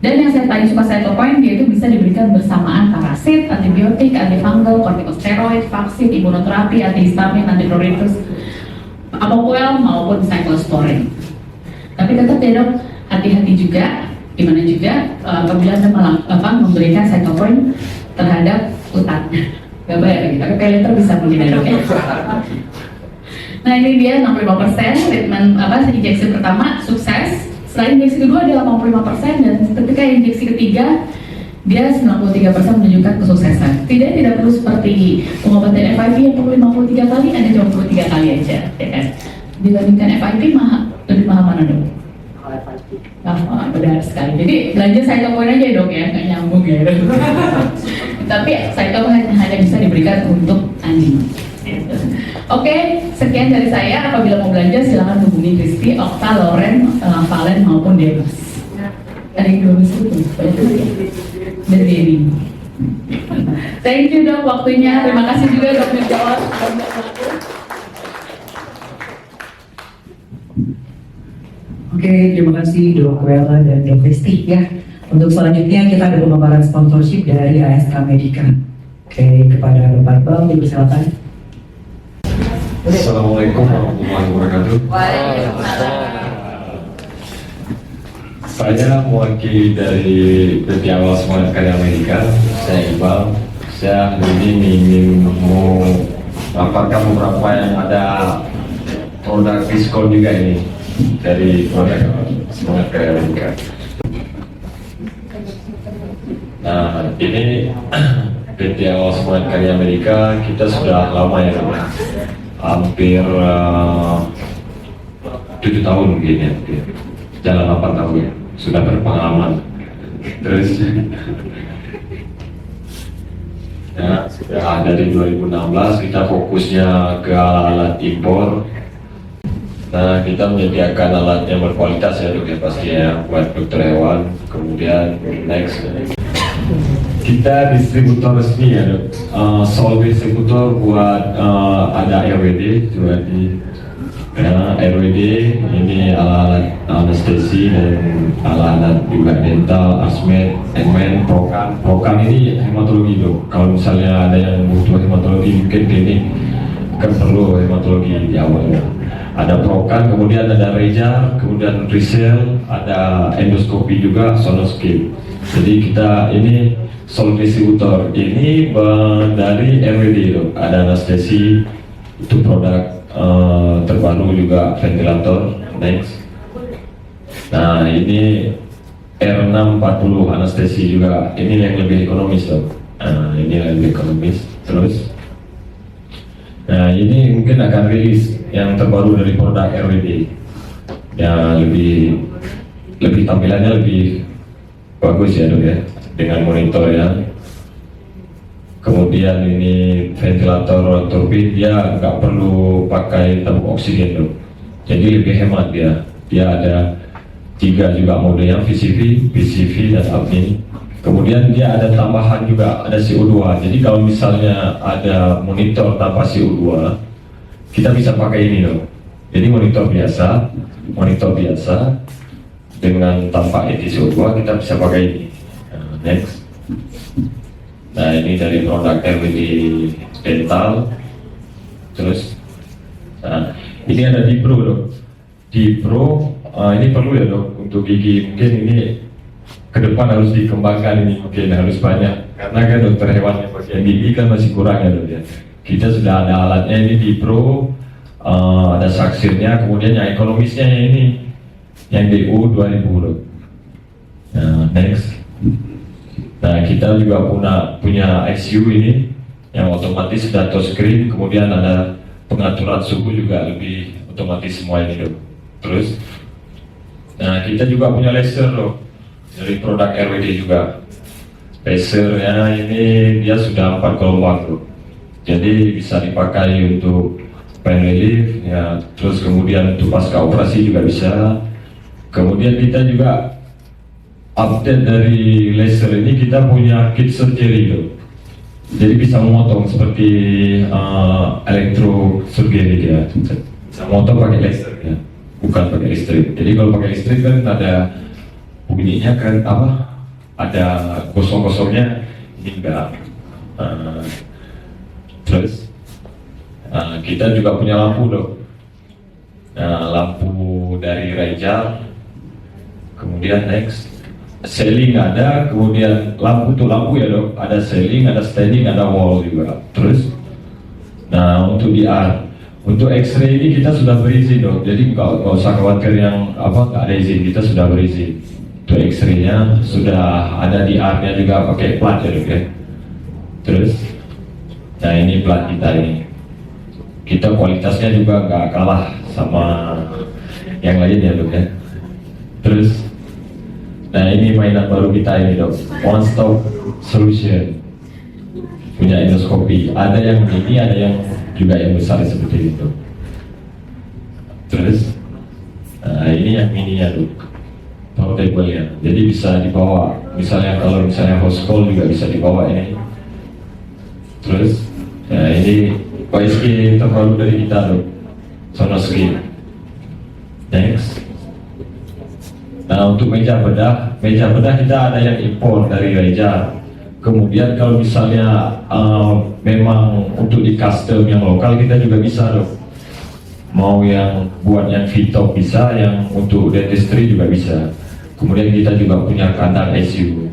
Speaker 12: Dan yang saya paling suka cytokine, dia itu bisa diberikan bersamaan parasit, antibiotik, antifungal, kortikosteroid, vaksin, imunoterapi, antihistamin, antipruritus, apoquel maupun cyclosporin. Tapi tetap ya dok, hati-hati juga, gimana juga apabila Anda memberikan cytokine terhadap utatnya. Gak bayar lagi, tapi pay later bisa mungkin ya dok ya. Nah ini dia 65% treatment injeksi pertama sukses. Setelah injeksi kedua dia 85% dan ketika injeksi ketiga dia 93% menunjukkan kesuksesan. Tidak perlu seperti pengobatan FIV yang perlu 53 kali, ada cuma 23 kali aja, ya kan? Dibandingkan FIV lebih mahal mana dok? Benar sekali. Jadi belanja cytokine aja dok ya, nggak nyambung ya. Tapi cytokine hanya bisa diberikan untuk anjing. Oke, sekian dari saya. Apabila mau belanja silakan hubungi Kristi, Okta, Loren, Valen maupun Demas. Ada yang belum itu, dan Dewi. Thank you dok waktunya. Terima kasih juga dok menjawab.
Speaker 1: Oke, terima kasih Dok Wela dan Dok Kristi ya. Untuk selanjutnya kita ada pemaparan sponsorship dari ASK Medica. Oke, kepada Bapak Iqbal, dipersilakan.
Speaker 14: Assalamualaikum warahmatullahi wabarakatuh. Saya mewakili dari PT Awal Semangat Karya Medica, saya Iqbal. Saya hari ini ingin memaparkan beberapa yang ada produk diskon juga ini dari produk Semangat Karya Medica. Nah ini PT Awal Semangat Karya Amerika kita sudah lama ya, hampir 7 tahun mungkin ya, jalan 8 tahun sudah berpengalaman. Terus ya, sudah dari 2016 kita fokusnya ke alat impor. Nah, kita menyediakan alat yang berkualitas ya dok ya, pasti ya buat dokter hewan. Kemudian next kita distributor resmi ya dok, sole distributor buat ada RWD juga di RWD ini alat-alat anestesi dan alat-alat juga dental, asmed, enmen, prokan ini hematologi dok. Kalau misalnya ada yang butuh hematologi mungkin klinik kan perlu hematologi di awalnya. Ada prokan, kemudian ada reja, kemudian resel, ada endoskopi juga, sonoscope. Jadi kita ini sole distributor ini dari RWD dok. Ada anestesi itu produk terbaru juga ventilator. Next. Nah ini R640 anestesi juga. Ini yang lebih ekonomis dok. Nah ini yang lebih ekonomis. Terus, nah ini mungkin akan rilis yang terbaru dari produk RWD. Ya lebih tampilannya lebih bagus ya dok ya, dengan monitor ya. Kemudian ini ventilator turbin, dia nggak perlu pakai tabung oksigen dok. Jadi lebih hemat dia. Dia ada 3 juga modenya, VCV, PCV dan apni. Kemudian dia ada tambahan juga, ada CO2. Jadi kalau misalnya ada monitor tanpa CO2, kita bisa pakai ini dok. Jadi monitor biasa dengan tanpa CO2 kita bisa pakai ini. Next. Nah ini dari produk RWD dental. Terus ini ada Dipro dok. Dipro ini perlu ya dok untuk gigi. Mungkin ini ke depan harus dikembangkan, ini mungkin harus banyak karena kan dokter hewan yang bagian gigi kan masih kurang ya dok ya. Kita sudah ada alatnya ini Dipro, ada saksirnya, kemudian yang ekonomisnya ini yang DU 2000 dok. Nah next. Nah kita juga punya ICU ini yang otomatis sudah touchscreen, kemudian ada pengaturan suhu juga lebih otomatis semua ini dok. Terus, nah kita juga punya laser dok dari produk RWD juga. Lasernya ini dia sudah 4 gelombang dok. Jadi bisa dipakai untuk pain relief ya. Terus kemudian untuk pasca operasi juga bisa. Kemudian kita juga update dari laser ini, kita punya kit surgery dok. Jadi bisa memotong seperti elektrosurgery dia. Bisa memotong pakai laser ya, bukan pakai listrik. Jadi kalau pakai listrik kan ada bunyinya kan apa? Ada gosong-gosongnya, ini enggak. Terus kita juga punya lampu dok. Nah, lampu dari Reja. Kemudian next. Ceiling ada, kemudian lampu ya dok, ada ceiling, ada standing, ada wall juga. Terus, nah untuk DR, untuk X-ray ini kita sudah berizin dok, jadi nggak usah khawatir yang nggak ada izin, kita sudah berizin. Untuk X-ray-nya sudah ada DR-nya juga pakai plat ya dok ya. Terus, nah ini plat kita ini, kita kualitasnya juga nggak kalah sama yang lain ya dok ya. Terus. Nah ini mainan baru kita ini dok, one stop solution, punya endoskopi. Ada yang ini, ada yang juga yang besar seperti itu. Terus, nah ini yang mini ya dok, portable ya. Jadi bisa dibawa, misalnya kalau misalnya host call juga bisa dibawa ini. Terus, nah ini OSG terbaru dari kita dok, Sonoscope. Next. Nah untuk meja bedah kita ada yang impor dari Reja. Kemudian kalau misalnya memang untuk di custom yang lokal kita juga bisa dok. Mau yang buat yang Vitop bisa, yang untuk dentistry juga bisa. Kemudian kita juga punya kandang ICU.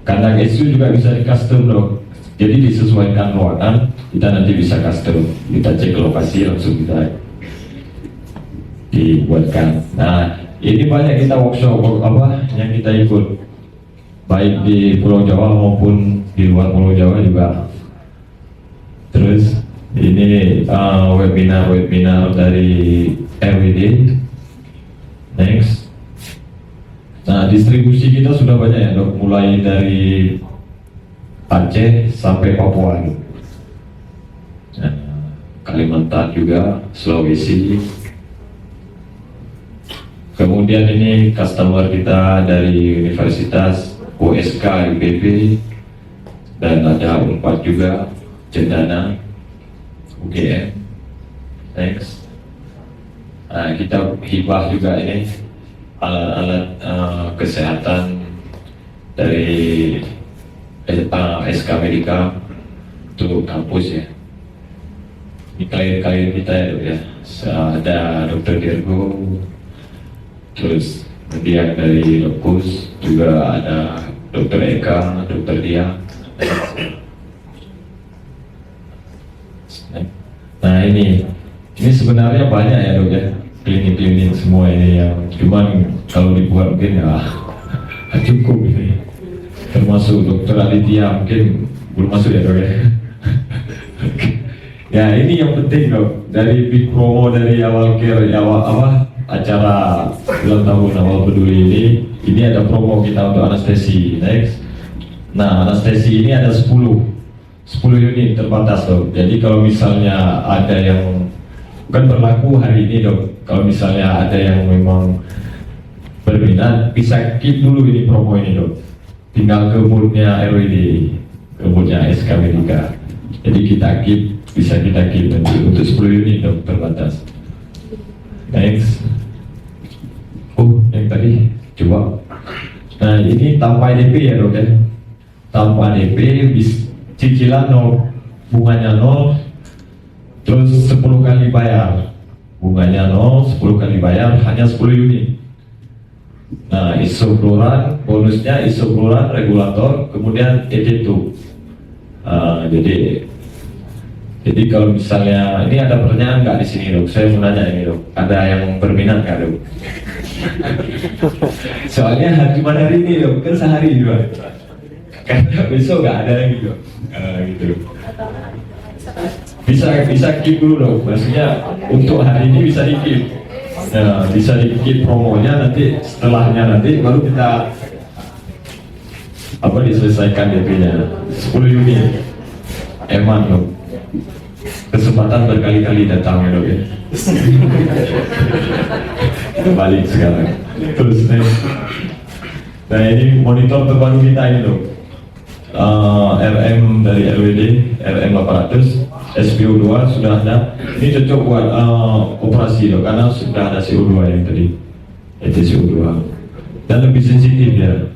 Speaker 14: Kandang ICU juga bisa di custom dok. Jadi disesuaikan ruangan, kita nanti bisa custom. Kita cek lokasi langsung kita dibuatkan. Nah ini banyak kita workshop yang kita ikut. baik di Pulau Jawa maupun di luar Pulau Jawa juga. Terus ini webinar dari RWD. Next. Nah, distribusi kita sudah banyak ya dok, mulai dari Aceh sampai Papua. Nah, Kalimantan juga, Sulawesi. Kemudian ini customer kita dari Universitas USK IPB dan ada Unpad juga, Cendana, UGM. Next. Nah, kita hibah juga ini alat-alat kesehatan dari SK Medika untuk kampus ya. Ini klien-klien kita ya, ada Dr. Dirgo, terus kemudian dari Lopus juga ada Dr. Eka, Dr. Dia. Nah ini sebenarnya banyak ya dok ya, klinik-klinik semua ini yang cuman kalau dibuat mungkin ya cukup ini. Termasuk Dr. Aditya mungkin belum masuk ya dok ya. Ya ini yang penting dok, dari big promo dari awal care acara ulang tahun awal peduli ini ada promo kita untuk anestesi. Next. Nah anestesi ini ada 10 unit terbatas dok. Jadi kalau misalnya ada yang bukan berlaku hari ini dok, kalau misalnya ada yang memang berminat bisa keep dulu ini promo ini dok. Tinggal ke moodnya RWD, ke moodnya SK Medika. Jadi kita keep, bisa kita keep nanti untuk 10 unit dok terbatas. Next. Yang tadi coba. Nah ini tanpa DP ya dok ya. Tanpa DP cicilan 0, bunganya 0, terus 10 kali bayar. Bunganya 0, 10 kali bayar, hanya 10 unit. Nah isofluoran, bonusnya isofluoran, regulator, kemudian ET2. Jadi kalau misalnya ini ada pertanyaan nggak di sini dok? Saya mau nanya ini dok, ada yang berminat nggak dok? Soalnya cuma hari ini dok, kan sehari juga. Karena besok nggak ada lagi dok. Gitu. Bisa keep dulu dok, maksudnya untuk hari ini bisa di keep. Nah, bisa di keep promonya, nanti setelahnya nanti baru kita diselesaikan DP-nya 10 unit. Eman dok, kesempatan berkali-kali datang ya dok ya. Balik sekarang. Terus nah ini monitor terbaru kita ini dok. RM dari RWD, RM 800, SPO2 sudah ada. Ini cocok buat operasi dok, karena sudah ada CO2 yang tadi, itu CO2 dan lebih sensitif ya.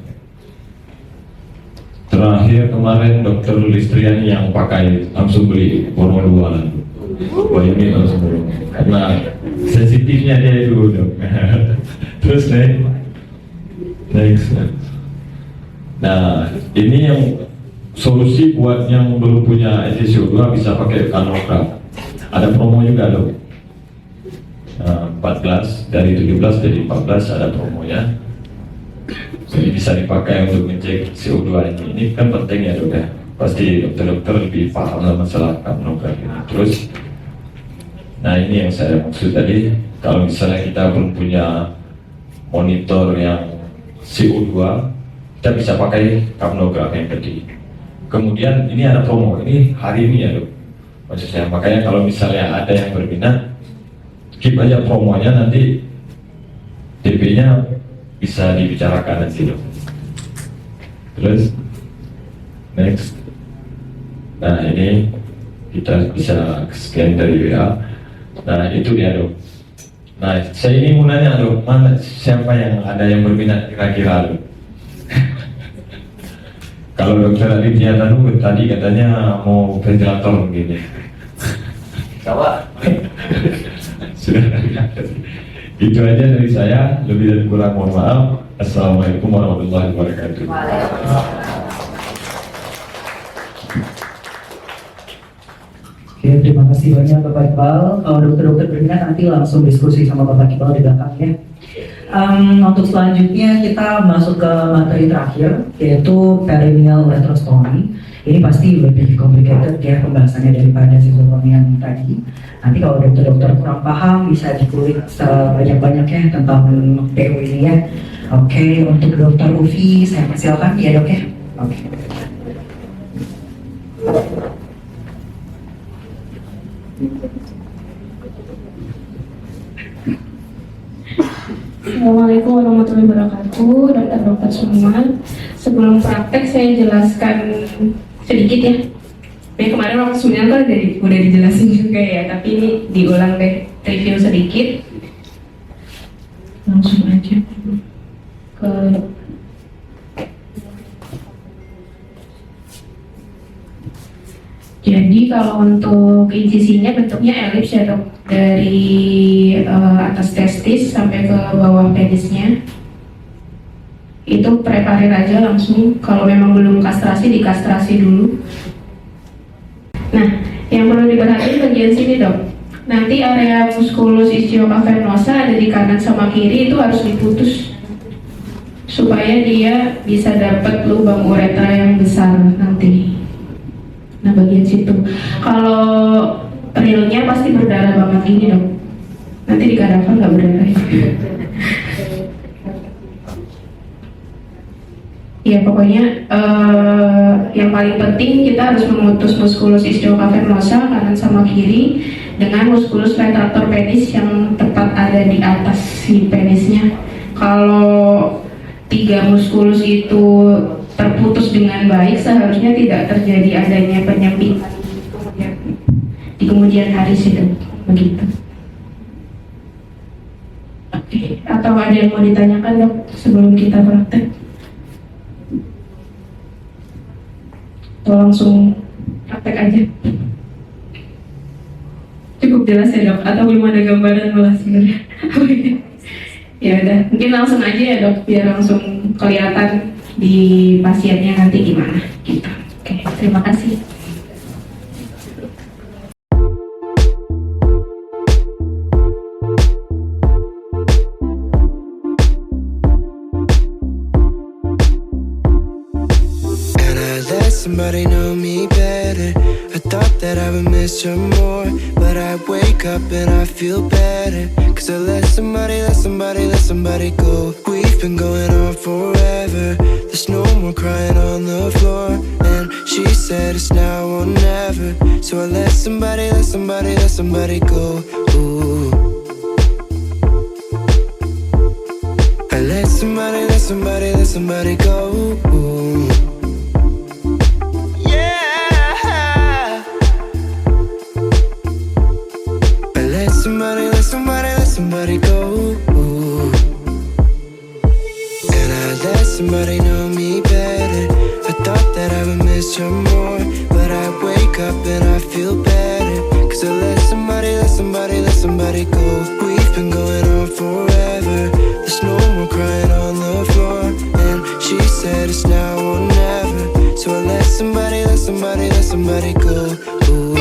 Speaker 14: Terakhir kemarin dokter Listriani yang pakai langsung beli Bormo 2 ini langsung beli karena sensitifnya dia dulu dok. Terus next. Nah ini yang solusi buat yang belum punya ETCO2 bisa pakai kanograf. Ada promo juga dok. 14 dari 17 jadi 14 ada promonya. Jadi bisa dipakai untuk ngecek CO2 ini. Ini kan penting ya dok ya. Pasti dokter-dokter lebih paham lah masalah kanograf ini. Terus, nah ini yang saya maksud tadi. Kalau misalnya kita belum punya monitor yang CO2, kita bisa pakai kanograf yang tadi. Kemudian ini ada promo, ini hari ini ya dok. Maksudnya makanya kalau misalnya ada yang berminat, keep aja promonya, nanti DP-nya bisa dibicarakan nanti dok. Terus next. Nah ini kita bisa scan dari WA. Nah itu dia dok. Nah saya ini mau nanya dok, mana siapa yang ada yang berminat kira-kira dok? Kalau dokter Aditya tadi katanya mau ventilator begini. Coba. Sudah. Itu aja dari saya. Lebih dan kurang mohon maaf. Assalamualaikum warahmatullahi wabarakatuh.
Speaker 1: Oke, terima kasih banyak Bapak Iqbal. Kalau dokter-dokter berminat nanti langsung diskusi sama Bapak Iqbal di belakang ya. Untuk selanjutnya kita masuk ke materi terakhir, yaitu perineal retrostomy. Ini pasti lebih complicated ya pembahasannya daripada sistotomi yang tadi. Nanti kalau dokter-dokter kurang paham bisa dikulik sebanyak-banyaknya tentang PO ini ya. Oke, untuk dokter Ufi saya persilakan ya dok ya. Oke.
Speaker 6: Assalamualaikum warahmatullahi wabarakatuh, dokter-dokter semua. Sebelum praktek saya jelaskan sedikit ya. Kemarin waktu sebenarnya kan udah dijelasin juga ya, tapi ini diulang deh, review sedikit. Langsung aja ke Jadi kalau untuk incisinya bentuknya elips ya dok, dari atas testis sampai ke bawah penisnya. Itu preparer aja langsung, kalau memang belum kastrasi dikastrasi dulu. Nah, yang perlu diperhatikan bagian sini dok. Nanti area musculus ischiocavernosa ada di kanan sama kiri itu harus diputus supaya dia bisa dapat lubang uretra yang besar nanti. Nah bagian situ, kalau realnya pasti berdarah banget gini dong. Nanti di kadaver nggak berdarah. Ya pokoknya yang paling penting kita harus memutus musculus ischiocavernosa kanan sama kiri dengan musculus retractor penis yang tepat ada di atas si penisnya. Kalau 3 musculus itu terputus dengan baik, seharusnya tidak terjadi adanya penyempitan di kemudian hari sih dok, begitu. Oke, atau ada yang mau ditanyakan dok sebelum kita praktek? Atau langsung praktek aja? Cukup jelas ya dok, atau belum ada gambaran malah sebenarnya? Ya udah, mungkin langsung aja ya dok, biar langsung kelihatan di pasiennya nanti gimana gitu. Oke, terima kasih.
Speaker 15: Somebody know me better. I thought that I would miss her more, but I wake up and I feel better. Cause I let somebody go. We've been going on forever. There's no more crying on the floor. And she said it's now or never. So I let somebody go. Ooh. I let somebody go. Ooh. Let somebody go. Ooh. And I let somebody know me better. I thought that I would miss her more, but I wake up and I feel better. Cause I let somebody go. We've been going on forever. There's no more crying on the floor. And she said it's now or never. So I let somebody go. Ooh.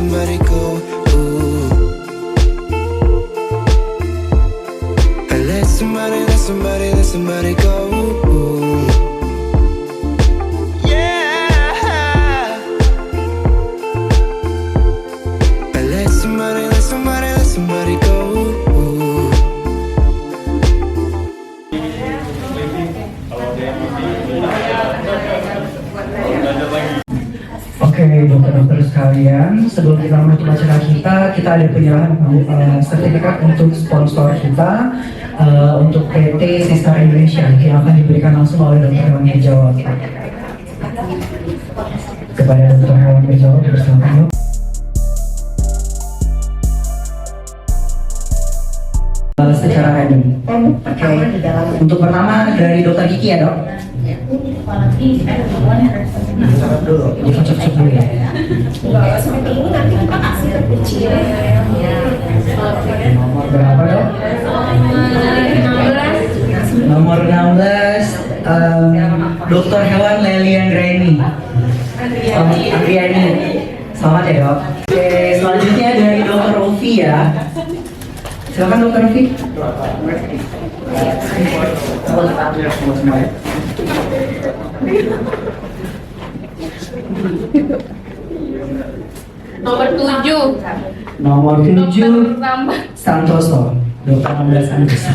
Speaker 15: somebody go. Ooh. And let somebody go. Ooh. Yeah. And let somebody go. Ooh.
Speaker 1: Oke, dokter-dokter sekalian, sebelum kita menutup acara kita ada penyerahan sertifikat untuk sponsor kita untuk PT Sister Indonesia yang akan diberikan langsung oleh Dr. Hewan Wirjawan. Kepada Dr. Hewan Wirjawan bersama. Secara random. Oke. Untuk pertama dari Dr. Kiki ya dok. Dicocok dulu ya.
Speaker 6: Seperti ini nanti kita kasih terkecil.
Speaker 1: Nomor berapa dok? Nomor 16. Dr. Hewan Lelian Graini. Andriani. Selamat ya dok. Oke, selanjutnya dari Dr. Rofi ya. Silakan Dr. Rofi.
Speaker 12: Nomor 7.
Speaker 1: Nomor 7 Santoso. Dr. Amanda Santoso.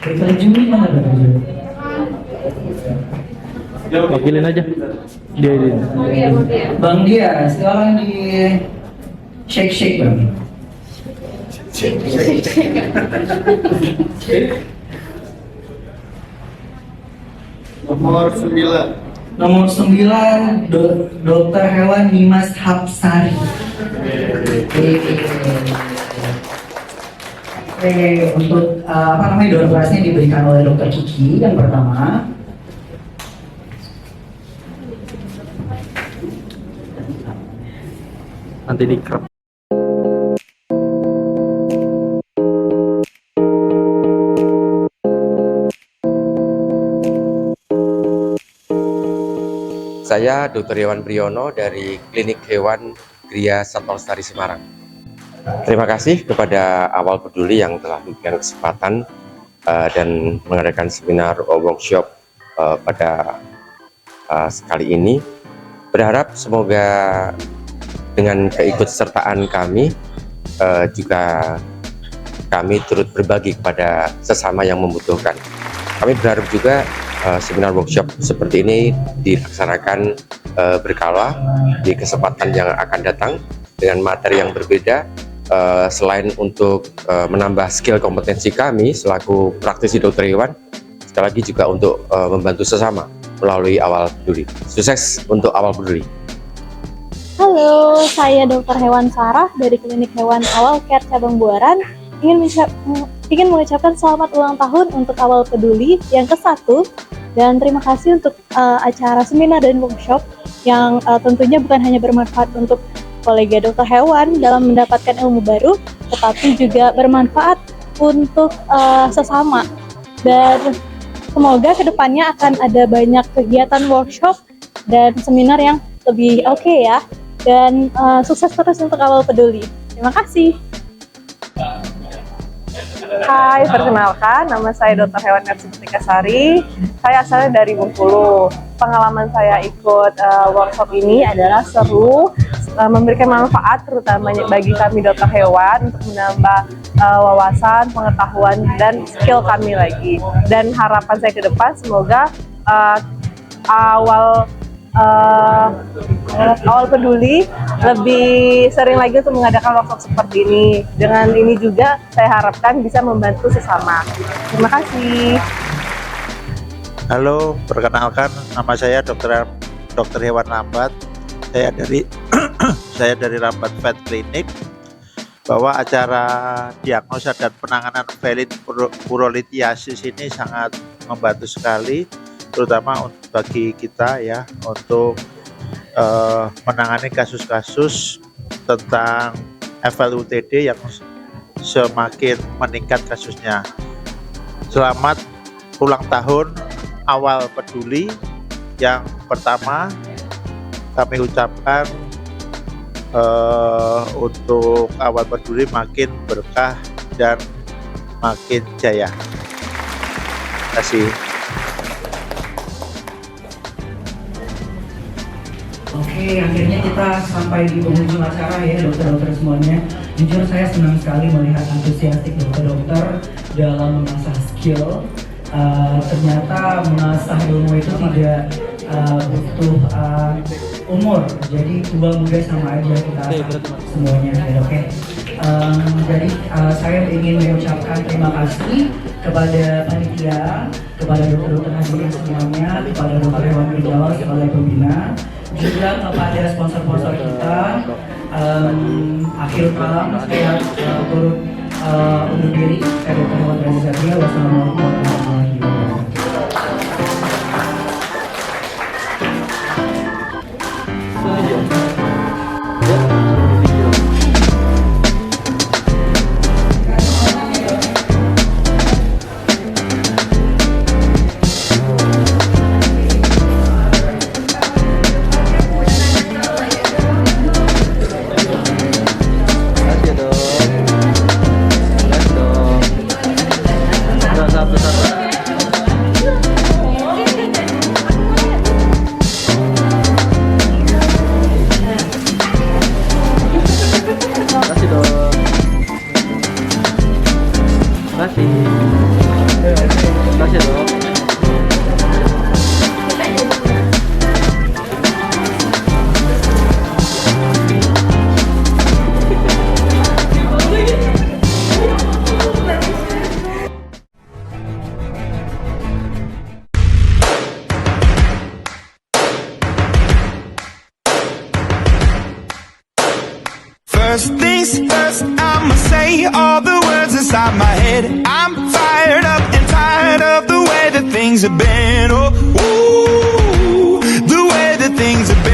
Speaker 1: Dr. Juli mana Dr. Juli?
Speaker 9: Wakilin aja. Dia.
Speaker 1: Bang Dia, sekarang di shake bang.
Speaker 16: Nomor 9.
Speaker 1: Nomor 9 Dr. Hewan Dimas Hapsari. Oke, untuk door prize-nya diberikan oleh Dr. Kiki yang pertama.
Speaker 9: Nanti dikrep.
Speaker 13: Saya Dr. Hewan Priyono dari Klinik Hewan Gria Satolestari Semarang. Terima kasih kepada Awal Peduli yang telah memberikan kesempatan dan mengadakan seminar workshop pada sekali ini. Berharap semoga dengan keikutsertaan kami juga kami turut berbagi kepada sesama yang membutuhkan. Kami berharap juga seminar workshop seperti ini dilaksanakan berkala di kesempatan yang akan datang dengan materi yang berbeda, selain untuk menambah skill kompetensi kami selaku praktisi dokter hewan, sekali lagi juga untuk membantu sesama melalui Awal Peduli. Sukses untuk Awal Peduli.
Speaker 10: Halo, saya Dr. Hewan Sarah dari Klinik Hewan Awal Care Cabang Buaran. Ingin mengucapkan selamat ulang tahun untuk Awal Peduli yang ke-1 dan terima kasih untuk acara seminar dan workshop yang tentunya bukan hanya bermanfaat untuk kolega dokter hewan dalam mendapatkan ilmu baru, tetapi juga bermanfaat untuk sesama. Dan semoga kedepannya akan ada banyak kegiatan workshop dan seminar yang lebih oke ya. Dan sukses terus untuk Awal Peduli. Terima kasih.
Speaker 17: Hai, perkenalkan, nama saya Dr. Hewan Mersitika Sari. Saya asalnya dari Bengkulu. Pengalaman saya ikut workshop ini adalah seru, memberikan manfaat terutama bagi kami dokter hewan untuk menambah wawasan, pengetahuan, dan skill kami lagi. Dan harapan saya ke depan semoga Awal Peduli lebih sering lagi untuk mengadakan workshop seperti ini. Dengan ini juga saya harapkan bisa membantu sesama. Terima kasih.
Speaker 16: Halo, perkenalkan nama saya Dr. Hewan Rambat. Saya dari Rambat Vet Clinic. Bahwa acara diagnosa dan penanganan valid purolithiasis ini sangat membantu sekali, terutama bagi kita ya untuk menangani kasus-kasus tentang FLUTD yang semakin meningkat kasusnya. Selamat ulang tahun Awal Peduli yang pertama. kami ucapkan untuk Awal Peduli makin berkah dan makin jaya. Terima kasih.
Speaker 1: Oke, akhirnya kita sampai di penghujung acara ya dokter-dokter semuanya. Jujur saya senang sekali melihat antusiastik dokter-dokter dalam mengasah skill. Ternyata mengasah ilmu itu tidak butuh umur, jadi tua muda sama aja kita semuanya ya, oke. Jadi saya ingin mengucapkan terima kasih kepada panitia, kepada dokter-dokter hadirin semuanya, kepada Dr. Hewan Prijawa sebagai pembina, juga kepada sponsor-sponsor kita. Akhir kalam saya turut undur diri. Saya Dr. Hewan Prijawa. Wassalamualaikum warahmatullahi wabarakatuh.
Speaker 15: First things first, I'ma say all the words inside my head. I'm fired up and tired of the way that things have been. Oh, ooh, the way that things have been.